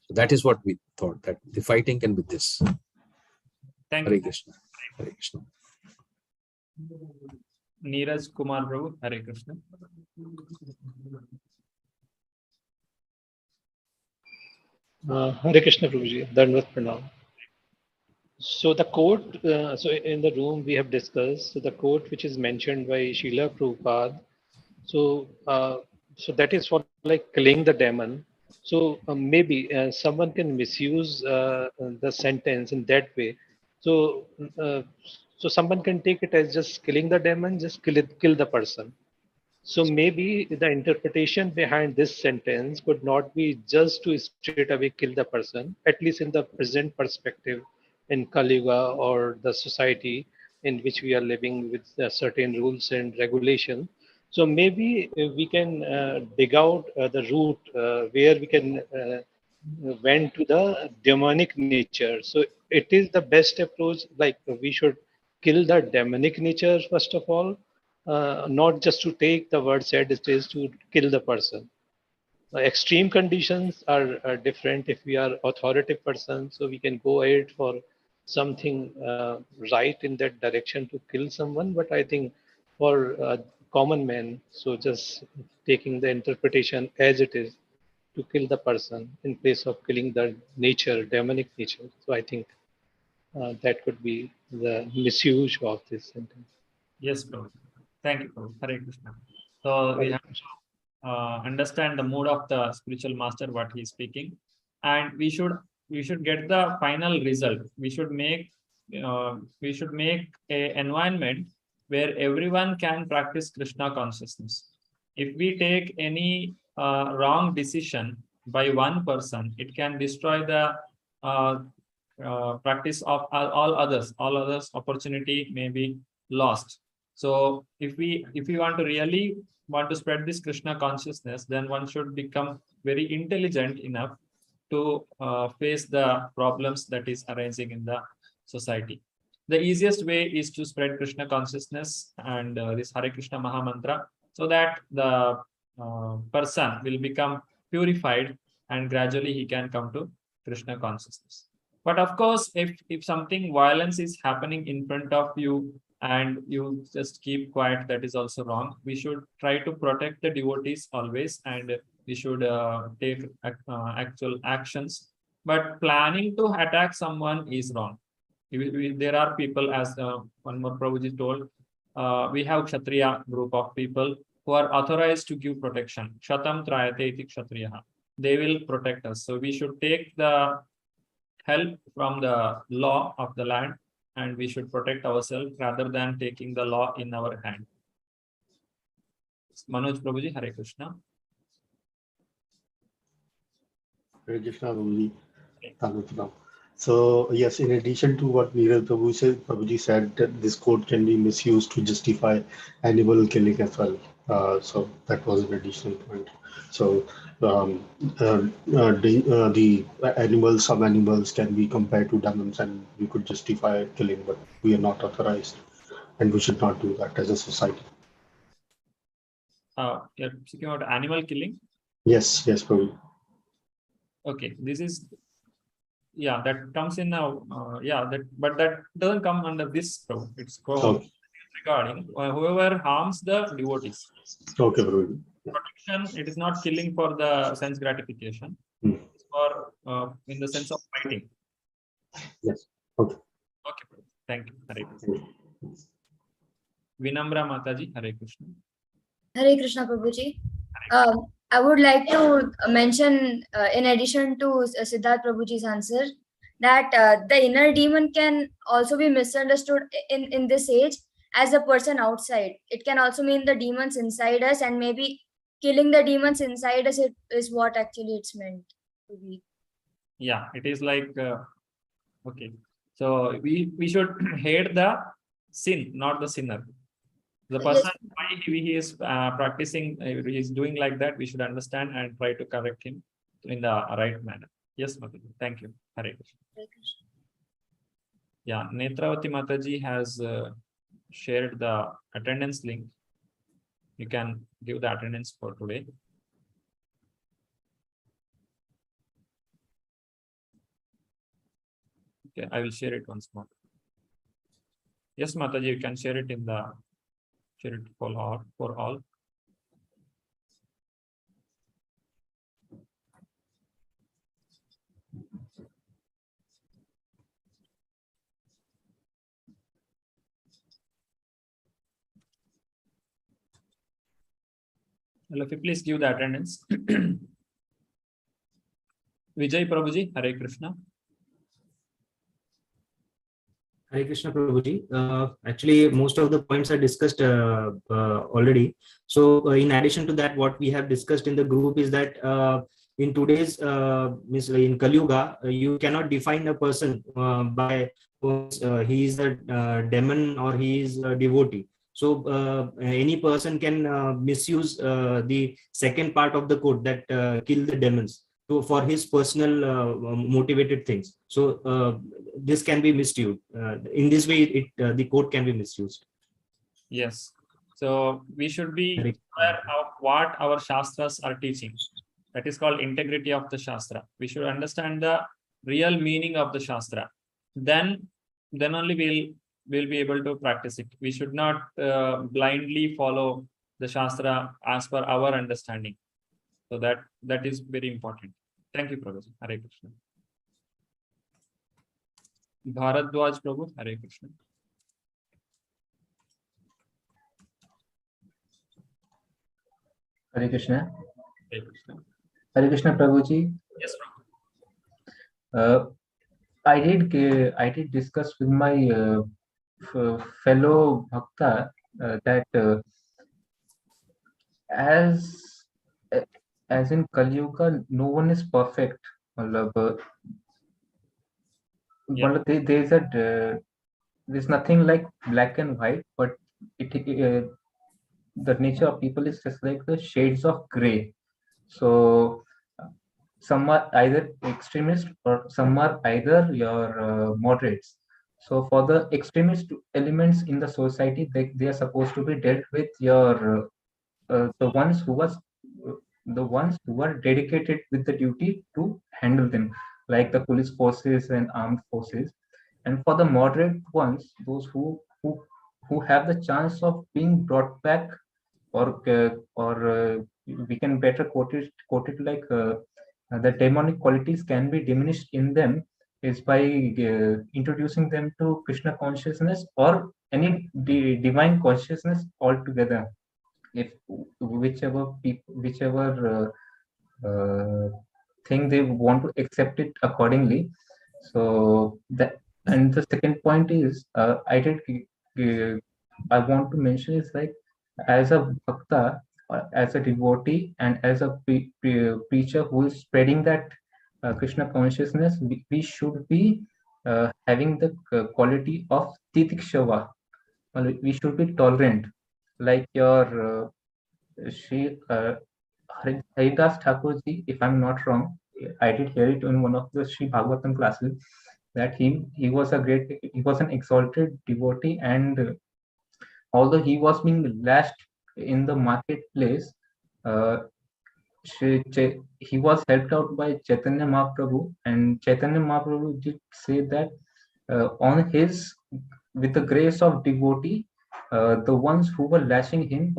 So that is what we thought, that the fighting can be this. Thank Hare you. Krishna. Hare Krishna. Neeraj Kumar Prabhu, Hare Krishna. Hare Krishna Prabhuji, Dandavat Pranam. So the quote, so in the room we have discussed, so the quote which is mentioned by Srila Prabhupada, so that is for like killing the demon. So maybe someone can misuse the sentence in that way. So so someone can take it as just killing the demon, just kill the person. So maybe the interpretation behind this sentence could not be just to straight away kill the person, at least in the present perspective in Kali Yuga or the society in which we are living with certain rules and regulation. So maybe we can dig out the root where we can went to the demonic nature. So it is the best approach, like we should kill the demonic nature first of all, not just to take the word said, it is to kill the person. Extreme conditions are different. If we are authoritative person, so we can go ahead for something right in that direction to kill someone. But I think for common men, so just taking the interpretation as it is to kill the person in place of killing the nature, demonic nature. So I think that could be the misuse of this sentence. Yes, Prabhu. Thank you, Prabhu. Hare Krishna. So we have to understand the mood of the spiritual master, what he is speaking, and we should get the final result. We should make a environment where everyone can practice Krishna consciousness. If we take any wrong decision by one person, it can destroy the practice of all others. All others' opportunity may be lost. So if we want to really want to spread this Krishna consciousness, then one should become very intelligent enough to face the problems that is arising in the society. The easiest way is to spread Krishna consciousness and this Hare Krishna Maha Mantra, so that the person will become purified and gradually he can come to Krishna consciousness. But of course, if something violence is happening in front of you and you just keep quiet, that is also wrong. We should try to protect the devotees always, and we should take actual actions. But planning to attack someone is wrong. There are people, as one more Prabhuji told, we have Kshatriya group of people who are authorized to give protection. Shatam Trayate iti Kshatriyaha. They will protect us. So we should take the help from the law of the land, and we should protect ourselves rather than taking the law in our hand. Manoj Prabhuji, Hare Krishna. Hare Krishna, Prabhuji. So yes, in addition to what Neeraj Prabhuji said, that this quote can be misused to justify animal killing as well. So that was an additional point. So the animals, some animals can be compared to demons, and we could justify killing, but we are not authorized, and we should not do that as a society. You're speaking about animal killing? Yes, Prabhuji. Okay, this is, yeah, that comes in now. But that doesn't come under this Prabhu. It's called regarding whoever harms the devotees. Okay, Prabhuji. Protection, it is not killing for the sense gratification. It's for in the sense of fighting. Yes. Okay. Okay, thank you. Hare Krishna. Vinamra Mataji, Hare Krishna. Hare Krishna Prabhuji. I would like to mention, in addition to Siddharth Prabhuji's answer, that the inner demon can also be misunderstood in this age as a person outside. It can also mean the demons inside us, and maybe killing the demons inside us is what actually it's meant to be. Yeah, it is like, okay. So we should hate the sin, not the sinner. The Yes. person why he is practicing, he is doing like that, we should understand and try to correct him in the right manner. Yes, Mataji. Thank you. Hare Krishna. Hare Krishna. Yeah, Netravati Mataji has shared the attendance link. You can give the attendance for today. Okay, I will share it once more. Yes, Mataji, you can share it for all. Well, if you please give the attendance. Vijay Prabhuji, Hare Krishna. Hare Krishna Prabhuji. Actually, most of the points are discussed already. So, in addition to that, what we have discussed in the group is that in today's in Kali Yuga, you cannot define a person by he is a demon or he is a devotee. So, any person can misuse the second part of the quote that kill the demons for his personal motivated things. So this can be misused. In this way, the quote can be misused. Yes. So we should be aware of what our Shastras are teaching. That is called integrity of the Shastra. We should understand the real meaning of the Shastra. Then only we'll be able to practice it. We should not blindly follow the Shastra as per our understanding. So that is very important. Thank you, Prabhuji. Hare Krishna. Bharadwaj Prabhu, Hare Krishna. Hare Krishna. Hare Krishna. Hare Krishna, Prabhuji. Yes, Prabhu. I did discuss with my fellow bhakta that as in Kali Yuga, no one is perfect. There's nothing like black and white, but the nature of people is just like the shades of gray. So some are either extremist or some are either your moderates. So for the extremist elements in the society, they are supposed to be dealt with your the ones who are dedicated with the duty to handle them, like the police forces and armed forces. And for the moderate ones, those who have the chance of being brought back, or we can better quote it like the demonic qualities can be diminished in them is by introducing them to Krishna consciousness or any divine consciousness altogether. If whichever thing they want to accept it accordingly. So that, and the second point is I want to mention is like, as a bhakta, as a devotee, and as a preacher who is spreading that Krishna consciousness, we should be having the quality of titikshava. We should be tolerant, like your Haridas Thakurji, if I'm not wrong. I did hear it in one of the Sri Bhagavatam classes that he was an exalted devotee, and although he was being lashed in the marketplace, he was helped out by Chaitanya Mahaprabhu, and Chaitanya Mahaprabhu did say that with the grace of devotee, the ones who were lashing him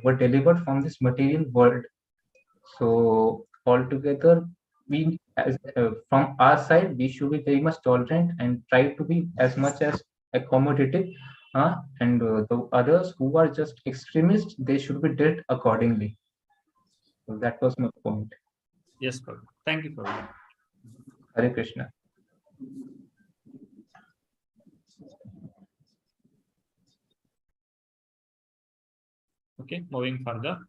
were delivered from this material world. So altogether, we from our side, we should be very much tolerant and try to be as much as accommodative. And the others who are just extremists, they should be dealt accordingly. So that was my point. Yes, Prabhu. Thank you for that. Hare Krishna. Okay, moving further.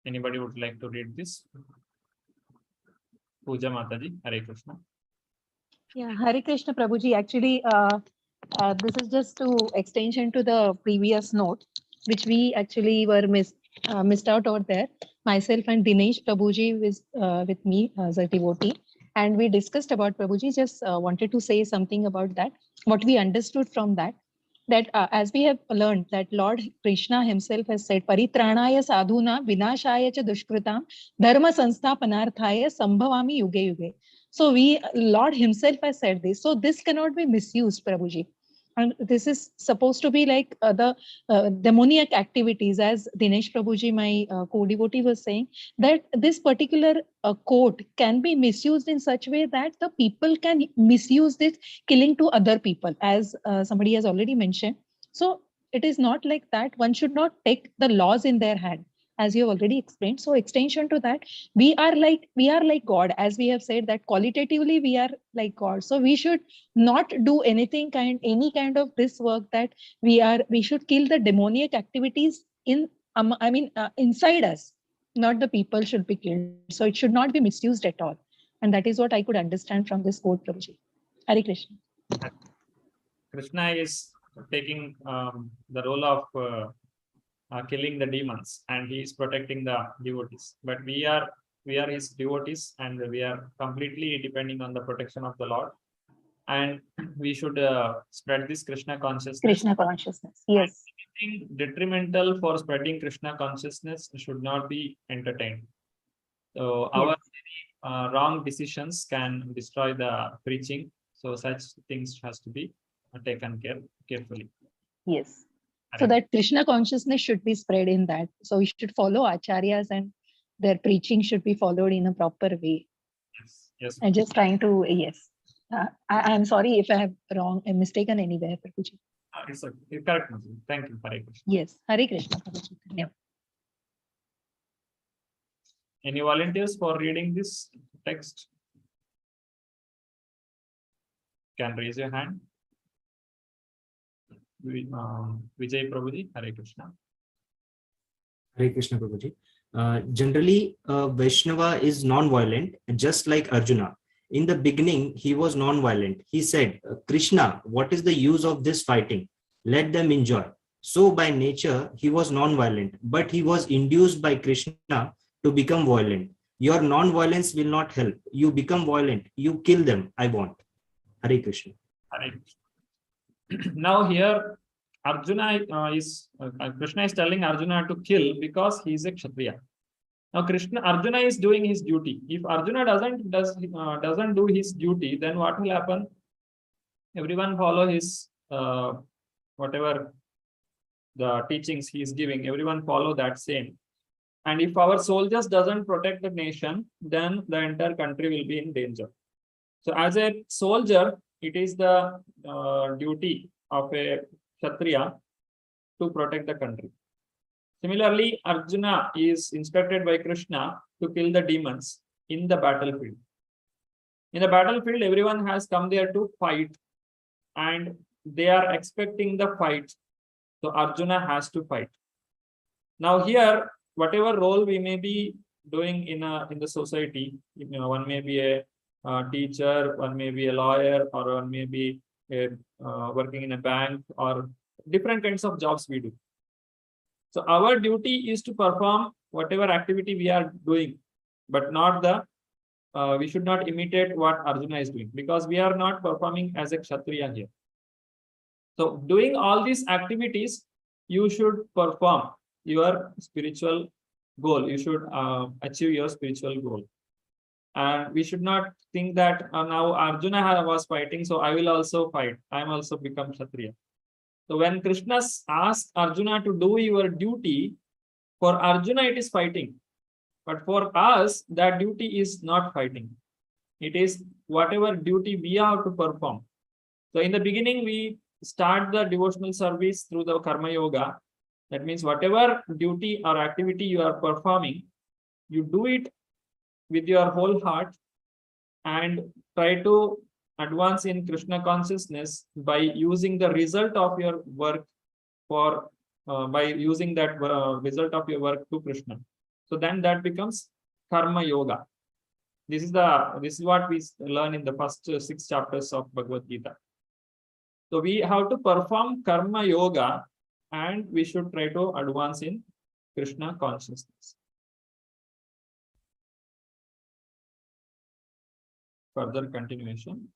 Anybody would like to read this? Puja Mataji, Hare Krishna. Yeah, Hare Krishna Prabhuji. Actually, this is just to extension to the previous note, which we actually were missed out over there. Myself and Dinesh Prabhuji was with me as a devotee, and we discussed about Prabhuji. Just wanted to say something about that. What we understood from that, as we have learned that Lord Krishna himself has said, Paritranaya sadhuna vinashaya cha dushkritam dharma sansthapanarthaya sambhavami yuge yuge. So Lord himself has said this. So this cannot be misused, Prabhuji. And this is supposed to be like the demoniac activities, as Dinesh Prabhuji, my co-devotee, was saying, that this particular quote can be misused in such way that the people can misuse this killing to other people, as somebody has already mentioned. So it is not like that. One should not take the laws in their hand, as you have already explained. So extension to that, we are like God, as we have said that qualitatively we are like God. So we should not do any kind of this work that we should kill the demoniac activities inside us, not the people should be killed. So it should not be misused at all. And that is what I could understand from this quote, Prabhuji. Hare Krishna. Krishna is taking the role of killing the demons, and he is protecting the devotees. But we are his devotees, and we are completely depending on the protection of the Lord. And we should spread this Krishna consciousness. Krishna consciousness, yes. Anything detrimental for spreading Krishna consciousness should not be entertained. So our wrong decisions can destroy the preaching. So such things has to be taken carefully. Yes. So that Krishna consciousness should be spread in that. So we should follow acharyas, and their preaching should be followed in a proper way. Yes. I'm just trying to, yes. I'm sorry if I have mistaken anywhere, Prabhuji. It's correct. Thank you, Hare Krishna. Yes, Hare Krishna, Prabhuji. Yeah. Any volunteers for reading this text? Can raise your hand. Vijay Prabhuji, Hare Krishna. Hare Krishna Prabhuji. Generally, Vaishnava is non-violent, just like Arjuna. In the beginning, he was non-violent. He said, Krishna, what is the use of this fighting? Let them enjoy. So by nature, he was non-violent, but he was induced by Krishna to become violent. Your non-violence will not help. You become violent. You kill them. I want. Hare Krishna. Hare Krishna. Now here, Arjuna Krishna is telling Arjuna to kill because he is a Kshatriya. Now Arjuna is doing his duty. If Arjuna doesn't do his duty, then what will happen? Everyone follow his whatever the teachings he is giving. Everyone follow that same. And if our soldiers doesn't protect the nation, then the entire country will be in danger. So as a soldier, it is the duty of a Kshatriya to protect the country. Similarly, Arjuna is instructed by Krishna to kill the demons in the battlefield. In the battlefield, everyone has come there to fight, and they are expecting the fight. So Arjuna has to fight. Now here, whatever role we may be doing in the society, one may be a teacher, one may be a lawyer, or one may be working in a bank, or different kinds of jobs we do. So our duty is to perform whatever activity we are doing, but not we should not imitate what Arjuna is doing, because we are not performing as a Kshatriya here. So doing all these activities, you should perform your spiritual goal. You should achieve your spiritual goal. And we should not think that now Arjuna was fighting, so I will also fight. I am also become Kshatriya. So when Krishna asks Arjuna to do your duty, for Arjuna it is fighting. But for us, that duty is not fighting. It is whatever duty we have to perform. So in the beginning, we start the devotional service through the Karma Yoga. That means whatever duty or activity you are performing, you do it with your whole heart and try to advance in Krishna consciousness by using the result of your work by using that result of your work to Krishna. So then that becomes karma yoga. This is what we learn in the first 6 chapters of Bhagavad-Gita. So we have to perform karma yoga, and we should try to advance in Krishna consciousness. Further continuation.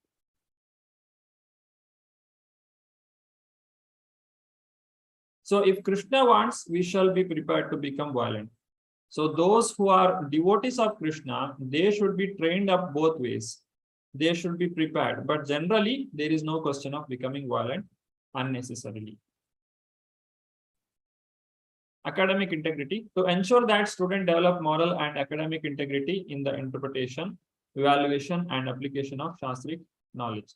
So if Krishna wants, we shall be prepared to become violent. So those who are devotees of Krishna, they should be trained up both ways. They should be prepared. But generally, there is no question of becoming violent unnecessarily. Academic integrity. To ensure that students develop moral and academic integrity in the interpretation, evaluation, and application of Shastric knowledge.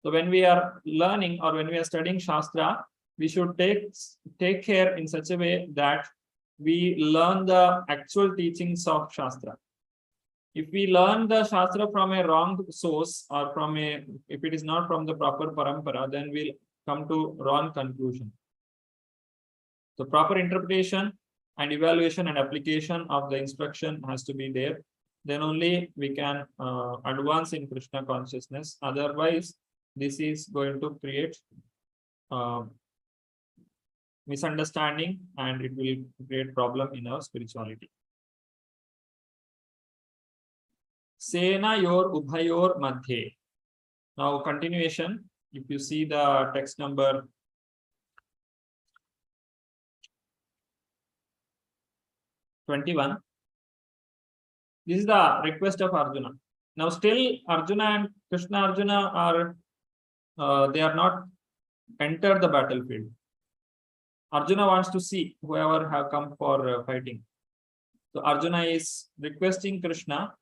So when we are learning or when we are studying Shastra, we should take care in such a way that we learn the actual teachings of Shastra. If we learn the Shastra from a wrong source, or if it is not from the proper parampara, then we'll come to wrong conclusion. So proper interpretation and evaluation and application of the instruction has to be there. Then only we can advance in Krishna consciousness. Otherwise, this is going to create misunderstanding, and it will create problem in our spirituality. Sena yor ubhayor madhye. Now continuation. If you see the text number 21, this is the request of Arjuna. Now still Arjuna and Krishna Arjuna are they are not entered the battlefield. Arjuna wants to see whoever have come for fighting. So Arjuna is requesting Krishna.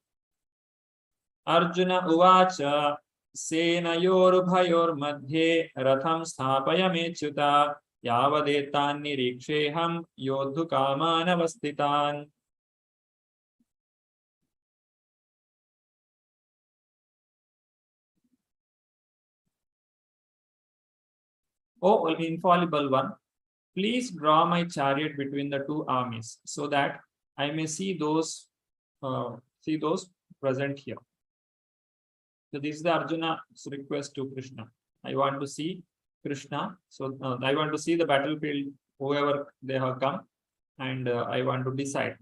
Arjuna uvacha senayor bhayor madhye ratham sthapaya mechyuta yavadetan niriksheham yodhu kaman avastitan. O infallible one, please draw my chariot between the two armies, so that I may see those present here. So this is the Arjuna's request to Krishna. I want to see Krishna. So I want to see the battlefield, whoever they have come, and I want to decide.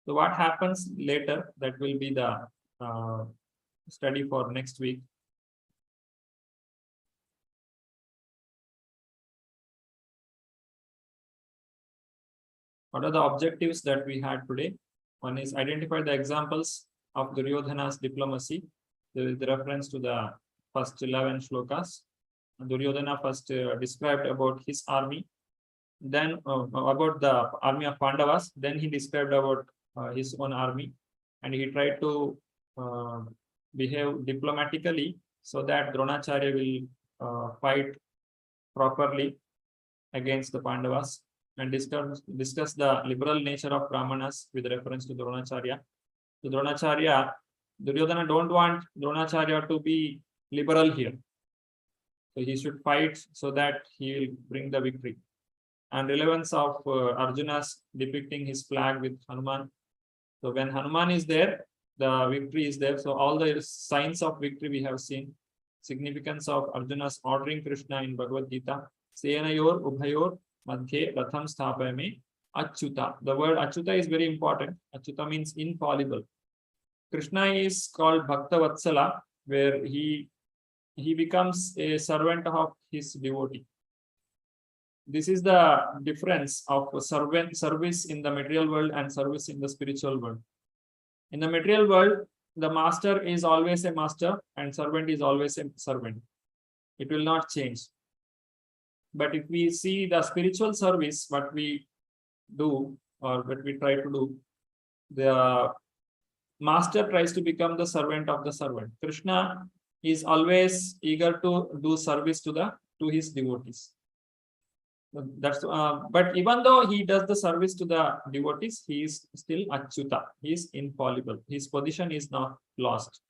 So what happens later, that will be the study for next week. What are the objectives that we had today? One is identify the examples of Duryodhana's diplomacy. There is the reference to the first 11 shlokas. Duryodhana first described about his army, then about the army of Pandavas, then he described about his own army, and he tried to behave diplomatically so that Dronacharya will fight properly against the Pandavas, and discuss the liberal nature of Brahmanas with reference to Dronacharya. So Dronacharya, Duryodhana don't want Dronacharya to be liberal here. So he should fight so that he will bring the victory. And relevance of Arjuna's depicting his flag with Hanuman. So when Hanuman is there, the victory is there. So all the signs of victory we have seen. Significance of Arjuna's ordering Krishna in Bhagavad-Gita. Senayor ubhayor madhye ratham sthapayame achyuta. The word achyuta is very important. Achyuta means infallible. Krishna is called Bhakta Vatsala, where he becomes a servant of his devotee. This is the difference of service in the material world and service in the spiritual world. In the material world, the master is always a master and servant is always a servant. It will not change. But if we see the spiritual service, what we do or what we try to do, the master tries to become the servant of the servant. Krishna is always eager to do service to his devotees. But even though he does the service to the devotees, he is still achyuta. He is infallible. His position is not lost.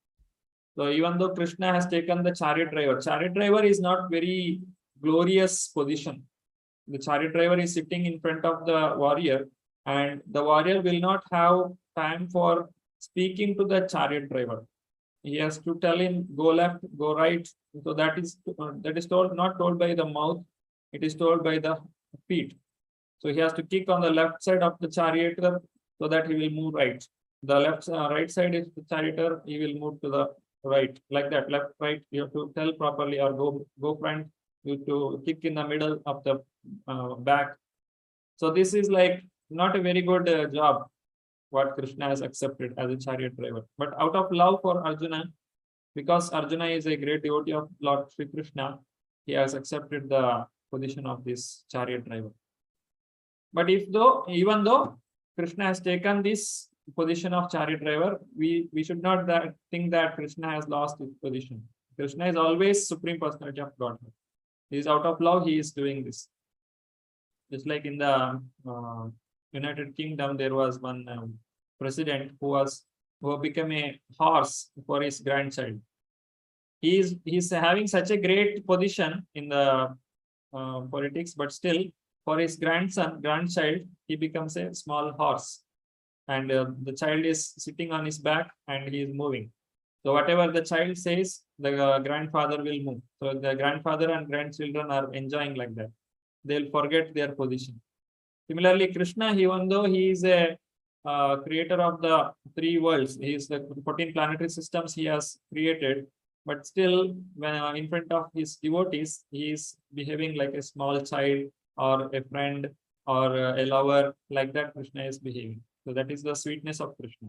So even though Krishna has taken the chariot driver is not very glorious position. the chariot driver is sitting in front of the warrior, and the warrior will not have time for speaking to the chariot driver. He has to tell him go left, go right. So that is told, not told by the mouth, it is told by the feet. So he has to kick on the left side of the charioteer so that he will move right. The right side is the charioteer, he will move to the right, like that, left, right. You have to tell properly, or go front. You have to kick in the middle of the back. So this is like not a very good job what Krishna has accepted as a chariot driver. But out of love for Arjuna, because Arjuna is a great devotee of Lord Sri Krishna, he has accepted the position of this chariot driver. But even though Krishna has taken this position of chariot driver, we should not think that Krishna has lost his position. Krishna is always Supreme Personality of Godhead. He is out of love, he is doing this. Just like in the United Kingdom, there was one president who became a horse for his grandchild. He's having such a great position in the politics, but still for his grandchild, he becomes a small horse, and the child is sitting on his back and he is moving. So whatever the child says, the grandfather will move. So the grandfather and grandchildren are enjoying like that. They'll forget their position. Similarly, Krishna, even though he is a creator of the 3 worlds, he is the 14 planetary systems he has created, but still, when in front of his devotees, he is behaving like a small child or a friend or a lover. Like that, Krishna is behaving. So that is the sweetness of Krishna.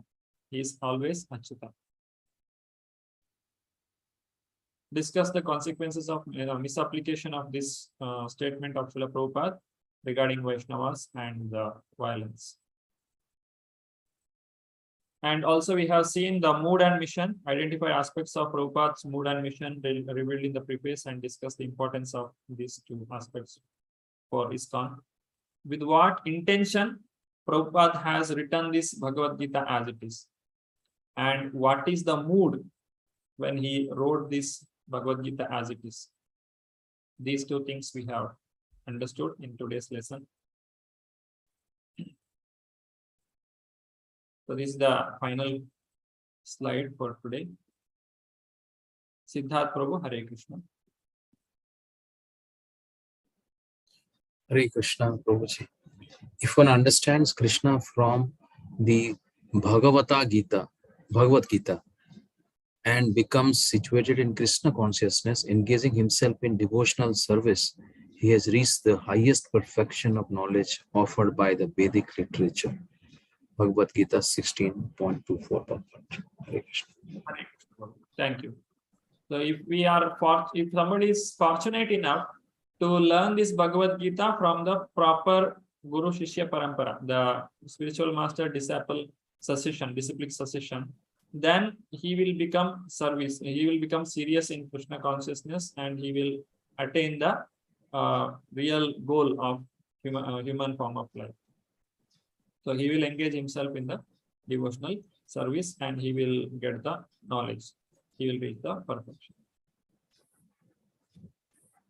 He is always Achyuta. Discuss the consequences of misapplication of this statement of Srila Prabhupada regarding Vaishnavas and the violence. And also we have seen the mood and mission, identify aspects of Prabhupada's mood and mission revealed in the preface, and discuss the importance of these 2 aspects for ISKCON. With what intention Prabhupada has written this Bhagavad-Gita as it is, and what is the mood when he wrote this Bhagavad-Gita as it is. These 2 things we have understood in today's lesson. So this is the final slide for today. Siddharth Prabhu, Hare Krishna. Hare Krishna, Prabhuji. If one understands Krishna from the Bhagavad-Gita, and becomes situated in Krishna consciousness, engaging himself in devotional service, he has reached the highest perfection of knowledge offered by the Vedic literature. Bhagavad-Gita 16.24. Hare Krishna. Thank you. So if somebody is fortunate enough to learn this Bhagavad-Gita from the proper Guru Shishya Parampara, the spiritual master disciple succession, disciplic succession, then he will become serious in Krishna consciousness, and he will attain the real goal of human form of life. So he will engage himself in the devotional service, and he will get the knowledge. He will reach the perfection.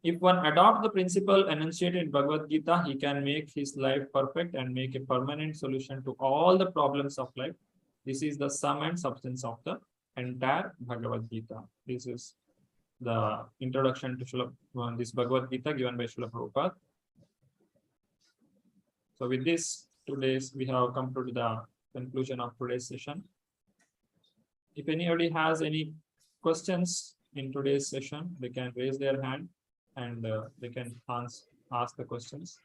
If one adopts the principle enunciated in Bhagavad Gita, he can make his life perfect and make a permanent solution to all the problems of life. This is the sum and substance of the entire Bhagavad Gita. This is the introduction to this Bhagavad Gita given by Srila Prabhupada. So with this, we have come to the conclusion of today's session. If anybody has any questions in today's session, they can raise their hand and they can ask the questions.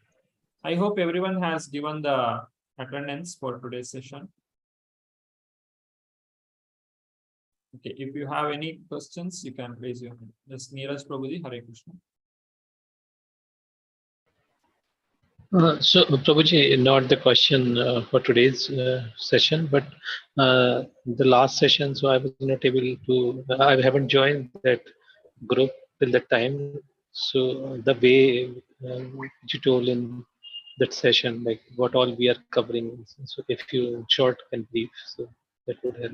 I hope everyone has given the attendance for today's session. Okay, if you have any questions, you can raise your hand. Yes, Neeraj Prabhuji, Hare Krishna. So, Prabhuji, not the question for today's session, but the last session, so I was not able to, I haven't joined that group till that time. So, the way you told in that session, like what all we are covering, so if you short can brief, so that would help.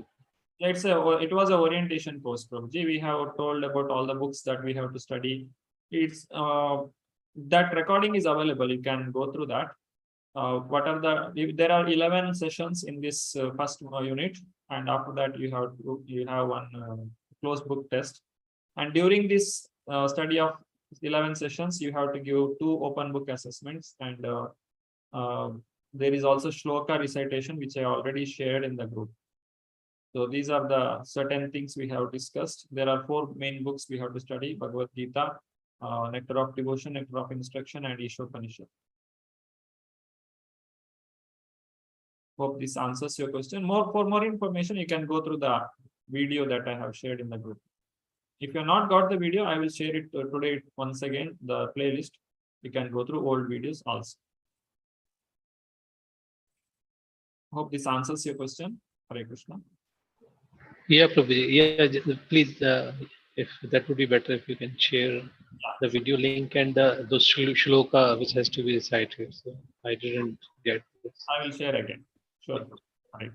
It was an orientation course, Prabhuji. We have told about all the books that we have to study. It's that recording is available. You can go through that. What are there are 11 sessions in this first unit, and after that you have one closed book test. And during this study of 11 sessions, you have to give 2 open book assessments, and there is also shloka recitation, which I already shared in the group. So these are the certain things we have discussed. There are 4 main books we have to study: Bhagavad-Gita, Nectar of Devotion, Nectar of Instruction, and Ishopanishad. Hope this answers your question. For more information, you can go through the video that I have shared in the group. If you have not got the video, I will share it today once again, the playlist. You can go through old videos also. Hope this answers your question. Hare Krishna. Yeah, Prabhuji. Yeah, please, if that would be better if you can share the video link and those shloka which has to be recited. So I didn't get this. I will share again. Sure. Hare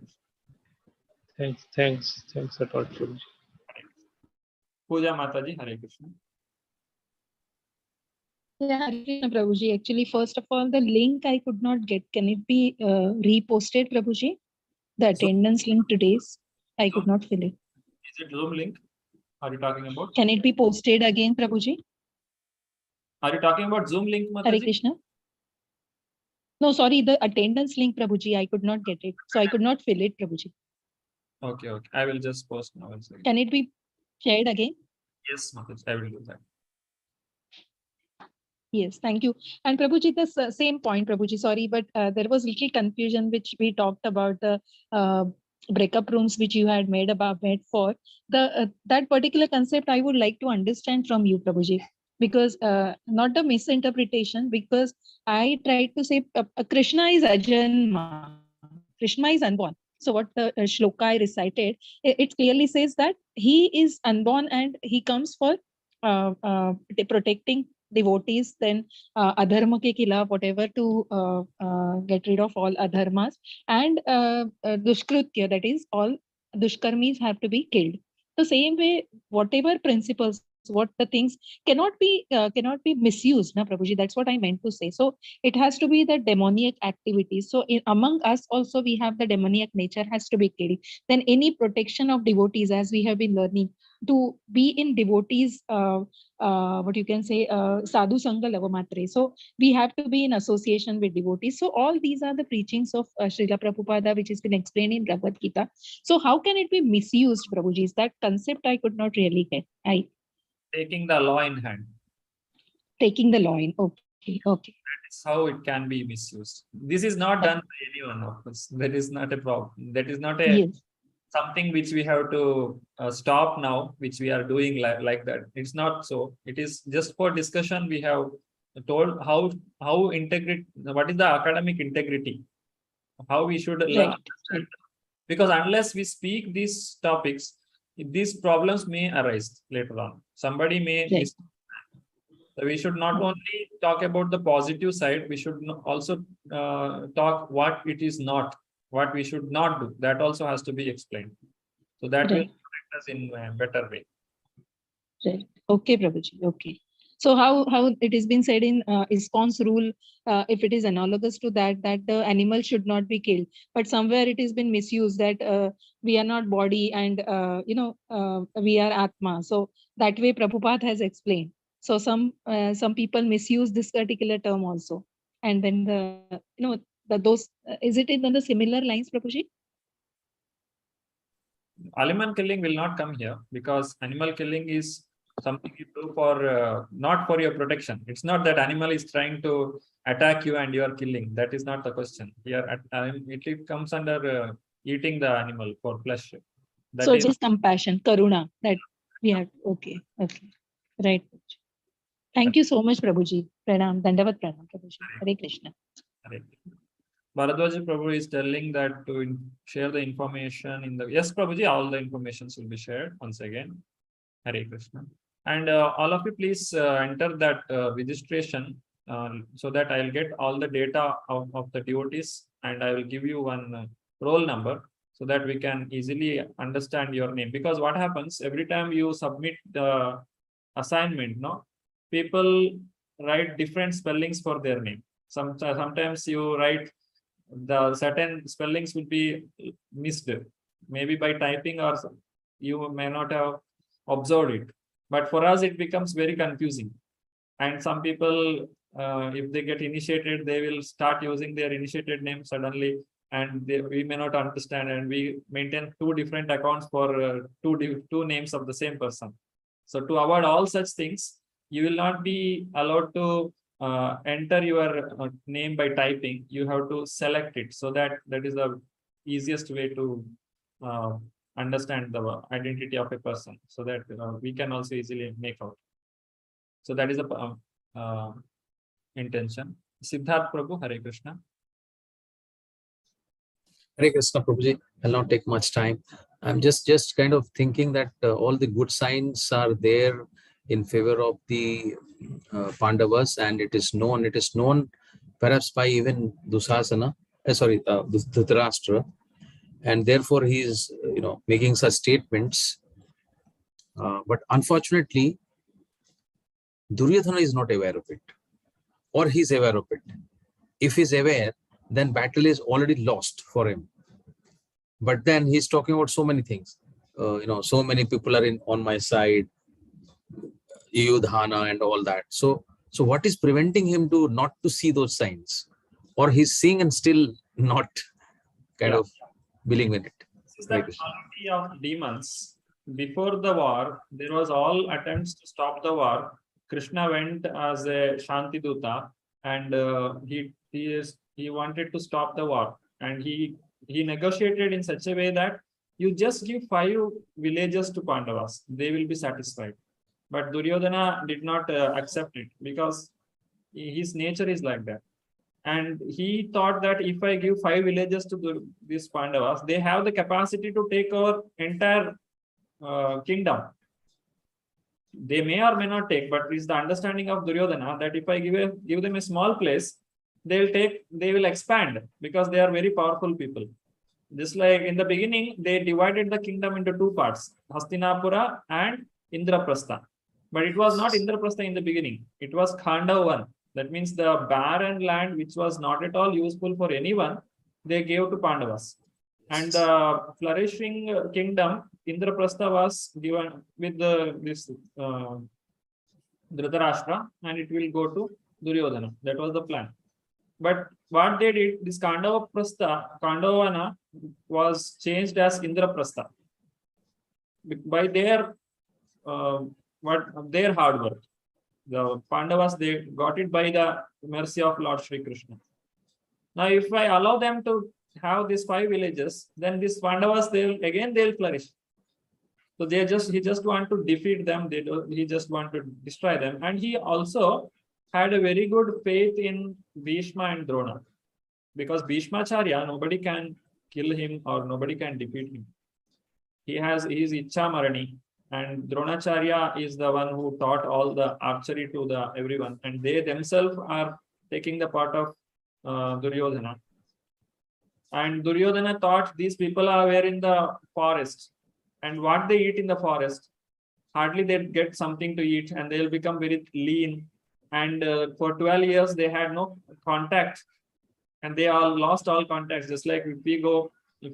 Krishna. Thanks a lot, Prabhuji. Puja Mataji, Hare Krishna. Yeah, Hare Krishna, Prabhuji. Actually, first of all, the link I could not get. Can it be reposted, Prabhuji? The attendance link today's. I could not fill it. Is it Zoom link? Are you talking about? Can it be posted again, Prabhuji? Are you talking about Zoom link, Mataji? Hare Krishna. No, sorry, the attendance link, Prabhuji. I could not get it. So I could not fill it, Prabhuji. Okay. I will just post now. Can it be shared again? Yes, Mataji, I will do that. Yes, thank you. And Prabhuji, the same point, Prabhuji, sorry, but there was little confusion which we talked about the breakup rooms which you had made for the that particular concept. I would like to understand from you, Prabhuji, because not the misinterpretation, because I tried to say Krishna is Ajanma, Krishna is unborn. So what the shloka I recited, it clearly says that he is unborn and he comes for protecting devotees, then adharma ke khilaf, whatever, to get rid of all adharmas, and dushkritya, that is all dushkarmis have to be killed. The same way, whatever principles, what the things cannot be misused, na Prabhuji, that's what I meant to say. So it has to be the demoniac activities. So among us also we have the demoniac nature has to be killed. Then any protection of devotees, as we have been learning, to be in devotees, what you can say, sadhu sangha lavamatre. So we have to be in association with devotees. So all these are the preachings of Srila Prabhupada, which has been explained in Bhagavad-Gita. So how can it be misused, Prabhuji? Is that concept I could not really get. Taking the law in hand. Taking the law in. Okay. That is how it can be misused. This is not done by anyone, of course. That is not a problem. That is not a something which we have to stop now, which we are doing like that. It's not so. It is just for discussion. We have told how integrity, what is the academic integrity, how we should learn. Because unless we speak these topics, these problems may arise later on. Somebody may. So we should not only talk about the positive side, we should also talk what it is not, what we should not do. That also has to be explained. So that will protect us in a better way. Right. Okay, Prabhuji. Okay. So how it has been said in ISKCON's rule, if it is analogous to that the animal should not be killed, but somewhere it has been misused that we are not body and we are Atma. So that way Prabhupada has explained. So some people misuse this particular term also, and then those is it in the similar lines, Prabhuji? Animal killing will not come here because animal killing is something you do for not for your protection. It's not that animal is trying to attack you and you are killing. That is not the question here. It comes under eating the animal for flesh. So it is compassion, karuna, that we have. Okay, right. Thank you so much, Prabhuji. Pranam, Dandavat Pranam, Prabhuji. Hare Krishna. Hare. Bharadwaji Prabhu is telling that to share the information in the. Yes, Prabhuji, all the informations will be shared once again. Hare Krishna. And all of you, please enter that registration so that I'll get all the data of the devotees, and I will give you one roll number so that we can easily understand your name. Because what happens every time you submit the assignment, people write different spellings for their name. Sometimes you write the certain spellings will be missed, maybe by typing, or you may not have observed it. But for us, it becomes very confusing. And some people, if they get initiated, they will start using their initiated name suddenly, and we may not understand, and we maintain 2 different accounts for two names of the same person. So to avoid all such things, you will not be allowed to enter your name by typing. You have to select it, so that is the easiest way to understand the identity of a person, so that we can also easily make out. So that is the intention. Siddharth Prabhu, Hare Krishna. Hare Krishna, Prabhuji. I'll not take much time. I'm just kind of thinking that all the good signs are there in favor of the Pandavas, and it is known perhaps by even Dhritarashtra, and therefore he is making such statements. But unfortunately, Duryodhana is not aware of it, or he's aware of it. If he's aware, then battle is already lost for him. But then he's talking about so many things. So many people are on my side, Yudhana and all that. So what is preventing him to not to see those signs, or he's seeing and still not kind of believing in it? This is the quality of demons. Before the war, there was all attempts to stop the war. Krishna went as a Shanti Duta, and he wanted to stop the war, and he negotiated in such a way that you just give 5 villages to Pandavas, they will be satisfied. But Duryodhana did not accept it, because his nature is like that. And he thought that if I give 5 villages to these Pandavas, they have the capacity to take over entire kingdom. They may or may not take, but it's the understanding of Duryodhana that if I give them a small place, they will expand, because they are very powerful people. Just like in the beginning, they divided the kingdom into 2 parts, Hastinapura and Indraprastha. But it was not Indraprastha in the beginning. It was Khanda 1. That means the barren land, which was not at all useful for anyone, they gave to Pandavas. And the flourishing kingdom, Indraprastha, was given with this Dhritarashtra, and it will go to Duryodhana. That was the plan. But what they did, this Kandavana was changed as Indraprastha by their hard work. The Pandavas, they got it by the mercy of Lord Shri Krishna. Now, if I allow them to have these 5 villages, then these Pandavas, they'll flourish. So he just want to defeat them. He just want to destroy them. And he also had a very good faith in Bhishma and Drona, because Bhishmacharya, nobody can kill him or nobody can defeat him. He is Ichha Marani, and Dronacharya is the one who taught all the archery to everyone, and they themselves are taking the part of Duryodhana. And Duryodhana thought these people were in the forest, and what they eat in the forest, hardly they get something to eat, and they'll become very lean. And for 12 years, they had no contact, and they all lost all contacts. Just like if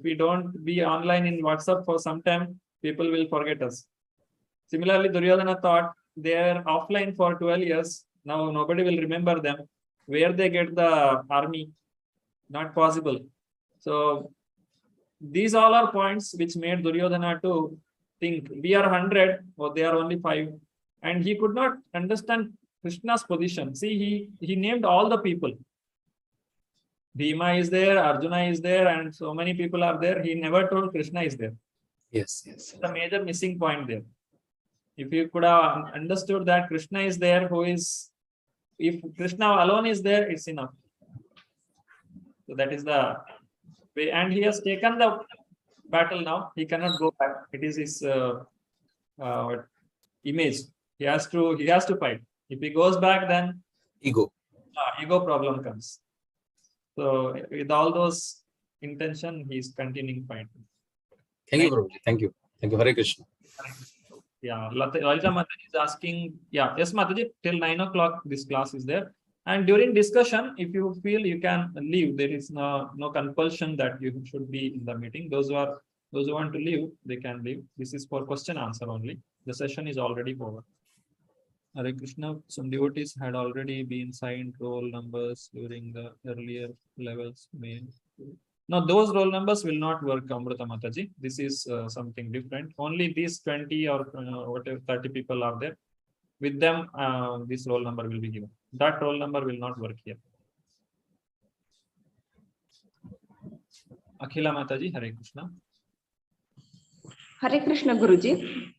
we don't be online in WhatsApp for some time, people will forget us. Similarly, Duryodhana thought they are offline for 12 years. Now nobody will remember them. Where they get the army? Not possible. So these all are points which made Duryodhana to think, we are 100, or they are only 5. And he could not understand Krishna's position. See, he named all the people. Bhima is there, Arjuna is there, and so many people are there. He never told Krishna is there. Yes. The major missing point there. If you could have understood that Krishna is there, if Krishna alone is there, it's enough. So that is the way. And he has taken the battle now. He cannot go back. It is his image. He has to fight. If he goes back, then ego problem comes. So with all those intention, he is continuing fighting. Thank you, Prabhuji. Thank you. Hare Krishna. Yeah, Lalita Mataji is asking, yeah, yes, Mataji, till 9 o'clock this class is there. And during discussion, if you feel you can leave, there is no compulsion that you should be in the meeting. Those who want to leave, they can leave. This is for question answer only. The session is already over. Hare Krishna, some devotees had already been signed roll numbers during the earlier levels. No, those roll numbers will not work, Amrita Mataji. This is something different. Only these 20 or whatever 30 people are there. With them, this roll number will be given. That roll number will not work here. Akhila Mataji, Hare Krishna. Hare Krishna, Guruji.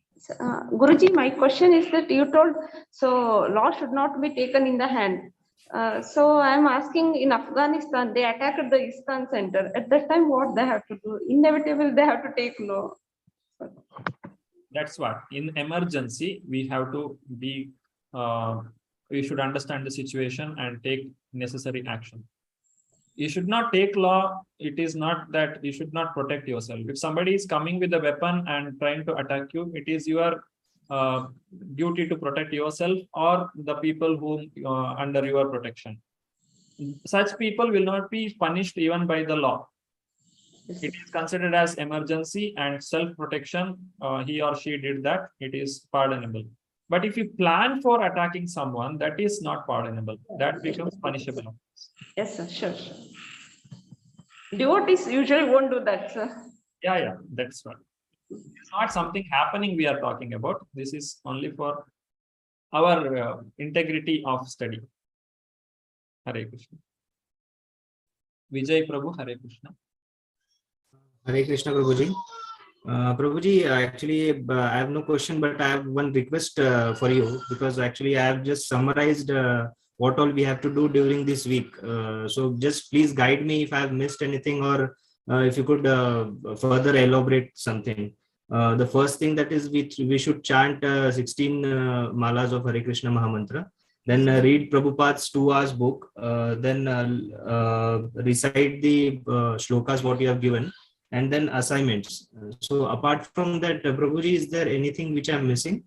Guruji, my question is that you told, so law should not be taken in the hand. So I'm asking, in Afghanistan, they attacked the ISKCON center. At that time, what they have to do? Inevitable, they have to take law. That's what. In emergency, we have to be, we should understand the situation and take necessary action. You should not take law. It is not that you should not protect yourself. If somebody is coming with a weapon and trying to attack you, it is your duty to protect yourself or the people who under your protection. Such people will not be punished even by the law. It is considered as emergency and self-protection. He or she did that. It is pardonable. But if you plan for attacking someone, that is not pardonable. That becomes punishable. Yes, sir. Sure. Devotees usually won't do that, sir. Yeah, that's right. It's not something happening we are talking about. This is only for our integrity of study. Hare Krishna. Vijay Prabhu, Hare Krishna. Hare Krishna, Prabhuji. Prabhuji, actually, I have no question, but I have one request for you, because actually I have just summarized what all we have to do during this week. So just please guide me if I have missed anything, or if you could further elaborate something. The first thing that is we should chant 16 malas of Hare Krishna Mahamantra, then read Prabhupada's 2 hours book, then recite the shlokas what you have given, and then assignments. So apart from that, Prabhuji, is there anything which I'm missing?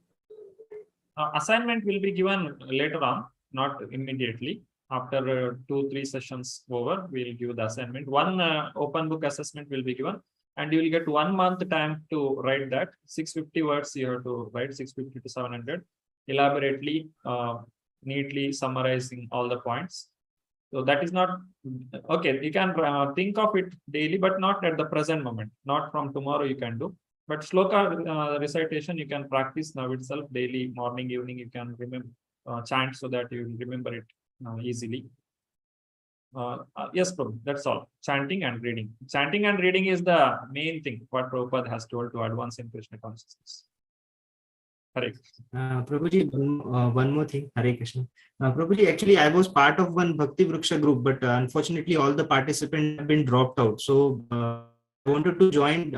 Assignment will be given later on, not immediately. After 2-3 sessions over, we'll give the assignment. One open book assessment will be given, and you will get 1 month time to write that. 650 words you have to write, 650 to 700, elaborately, neatly summarizing all the points. So that is not okay. You can think of it daily, but not at the present moment. Not from tomorrow you can do. But shloka recitation you can practice now itself, daily, morning, evening. You can remember chant so that you remember it easily. Yes, Prabhu, that's all. Chanting and reading. Chanting and reading is the main thing what Prabhupada has told to advance in Krishna consciousness. Hare Krishna. Prabhuji, one more thing. Hare Krishna. Prabhuji, actually, I was part of one Bhakti Vriksha group, but unfortunately, all the participants have been dropped out. So I wanted to join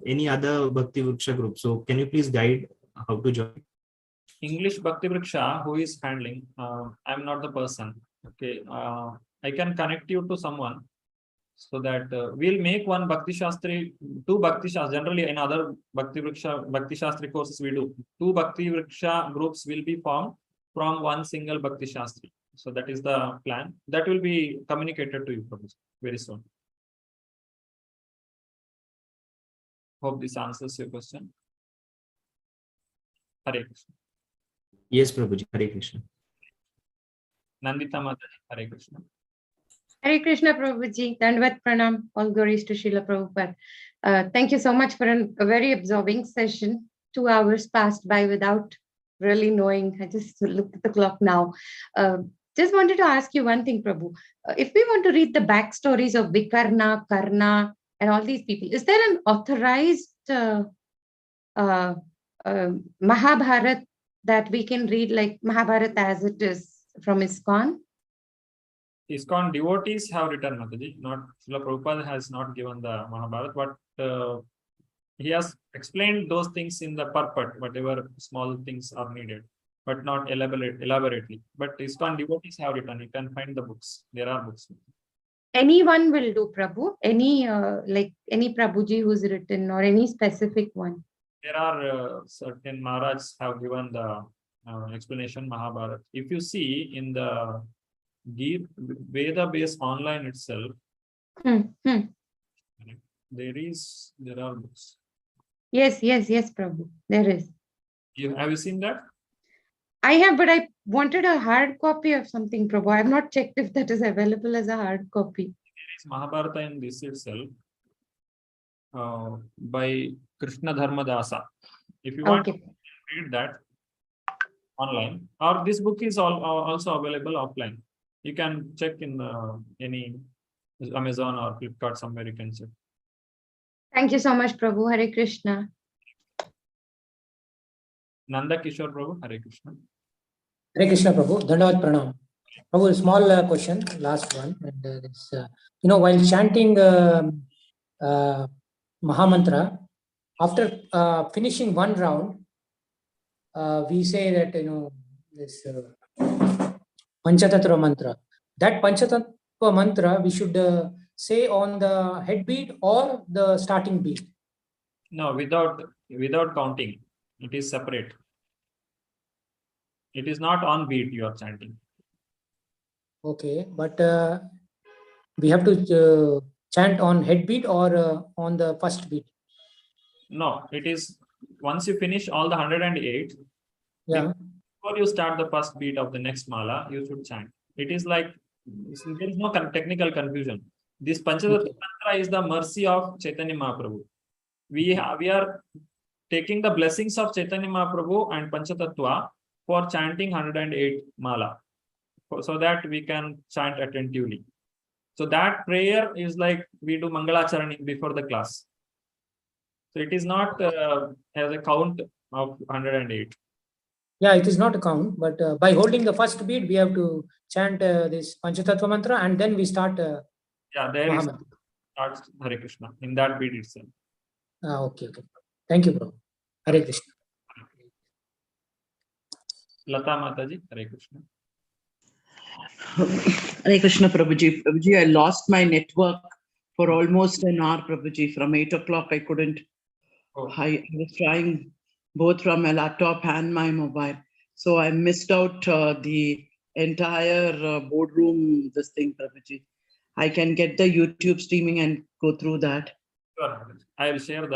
any other Bhakti Vriksha group. So can you please guide how to join? English Bhakti Vriksha, who is handling? I'm not the person. Okay, I can connect you to someone, so that we'll make one Bhakti Shastri, 2 Bhakti Shastri. Generally, in other Bhakti Vriksha, Bhakti Shastri courses we do. 2 Bhakti Vriksha groups will be formed from one single Bhakti Shastri. So that is the plan. That will be communicated to you very soon. Hope this answers your question. Hare Krishna. Yes, Prabhuji. Hare Krishna. Nandita Mataji, Hare Krishna. Hare Krishna, Prabhuji. Dandvat Pranam. All glories to Srila Prabhupada. Thank you so much for a very absorbing session. 2 hours passed by without really knowing. I just looked at the clock now. Just wanted to ask you one thing, Prabhu. If we want to read the backstories of Vikarna, Karna, and all these people, is there an authorized Mahabharat that we can read, like Mahabharata as it is from ISKCON? ISKCON devotees have written, Mataji. Not Srila Prabhupada has not given the Mahabharata, but he has explained those things in the purport, whatever small things are needed, but not elaborately. But ISKCON devotees have written. You can find the books. There are books. Anyone will do, Prabhu. Any like any Prabhuji who's written, or any specific one. there are certain Maharajs have given the explanation Mahabharata. If you see in the Veda based online itself, there are books. Yes, Prabhu. There is. Have you seen that? I have, but I wanted a hard copy of something, Prabhu. I have not checked if that is available as a hard copy. There is Mahabharata in this itself by Krishna Dharmadasa. If you want to read that online, or this book is also available offline. You can check in any Amazon or Flipkart, somewhere you can check. Thank you so much, Prabhu. Hare Krishna. Nanda Kishore Prabhu, Hare Krishna. Hare Krishna, Prabhu. Dandavad Pranam. Prabhu, a small question, last one. And while chanting Mahamantra, after finishing one round, we say that, this Panchatattva mantra. That Panchatattva mantra we should say on the head beat or the starting beat? No, without counting. It is separate. It is not on beat you are chanting. Okay, but we have to chant on head beat or on the first beat? No, it is once you finish all the 108, before you start the first beat of the next mala, you should chant. It is like, there is no technical confusion. This Panchatattva mantra is the mercy of Chaitanya Mahaprabhu. We are taking the blessings of Chaitanya Mahaprabhu and Panchatattva for chanting 108 mala, so that we can chant attentively. So that prayer is like we do Mangalacharani before the class. So it is not as a count of 108. Yeah, it is not a count, but by holding the first beat, we have to chant this Panchatattva mantra, and then we start. There is starts Hare Krishna in that beat itself. Okay. Thank you, bro. Hare Krishna. Lata Mataji, Hare Krishna. Hare Krishna, Prabhuji. Prabhuji, I lost my network for almost an hour, Prabhuji. From 8 o'clock, I couldn't. I was trying both from my laptop and my mobile. So I missed out the entire boardroom, this thing, Prabhuji. I can get the YouTube streaming and go through that. Sure. I will share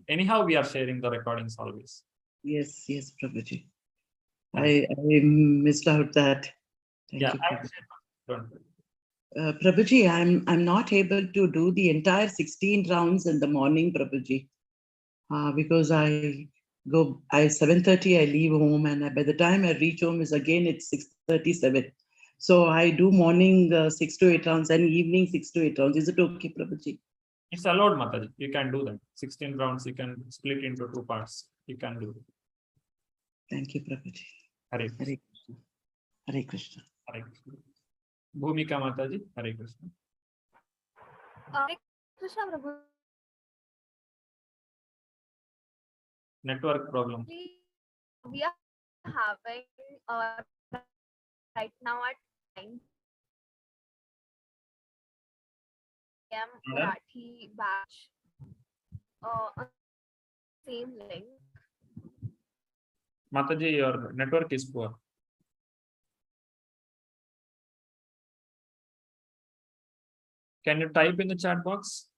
anyhow, we are sharing the recordings always. Yes, Prabhuji. I missed out that. Thank you, Prabhuji. Prabhuji, I'm not able to do the entire 16 rounds in the morning, Prabhuji, because I 7:30 I leave home, and by the time I reach home is again it's 6:37. So I do morning 6 to 8 rounds and evening 6 to 8 rounds. Is it okay, Prabhuji? It's allowed, Mataji. You can do that. 16 rounds, you can split into 2 parts. You can do it. Thank you, Prabhuji. Hare Krishna. Hare Krishna. Hare Krishna. Bhumika Mataji, Hare Krishna. Hare Krishna, Prabhu. Network problem. We are having right now at 9 p.m. Marathi batch on same link. Mataji, your network is poor. Can you type in the chat box?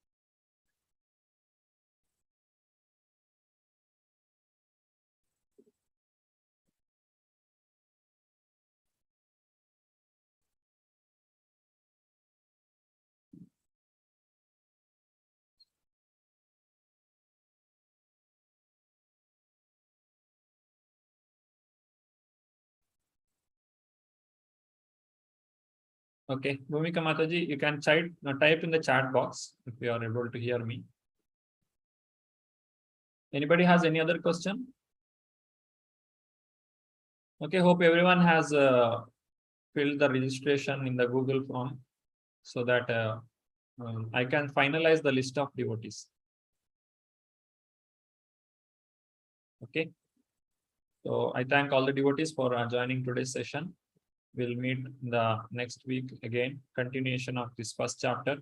Okay, Bhumika Mataji, you can type in the chat box if you are able to hear me. Anybody has any other question? Okay, hope everyone has filled the registration in the Google form so that I can finalize the list of devotees. Okay, so I thank all the devotees for joining today's session. We'll meet the next week again, continuation of this first chapter.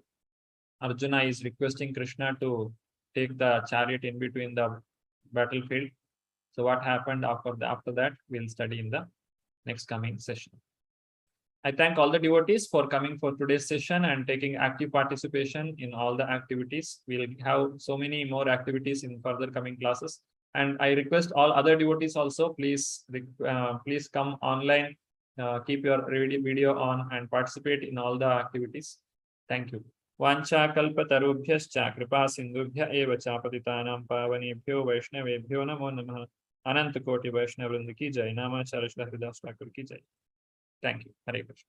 Arjuna is requesting Krishna to take the chariot in between the battlefield. So what happened after that, we'll study in the next coming session. I thank all the devotees for coming for today's session and taking active participation in all the activities. We'll have so many more activities in further coming classes. And I request all other devotees also, please come online, keep your video on and participate in all the activities. Thank you. Vancha kalpatarubhyascha kripa sindhubhya eva cha patitanam pavanebhyo vaishnavebhyo namo namah. Ananta Koti Vaishnava Vrinda ki jai. Namacharya Shri Haridas Thakur ki jai. Thank you. Hare Krishna.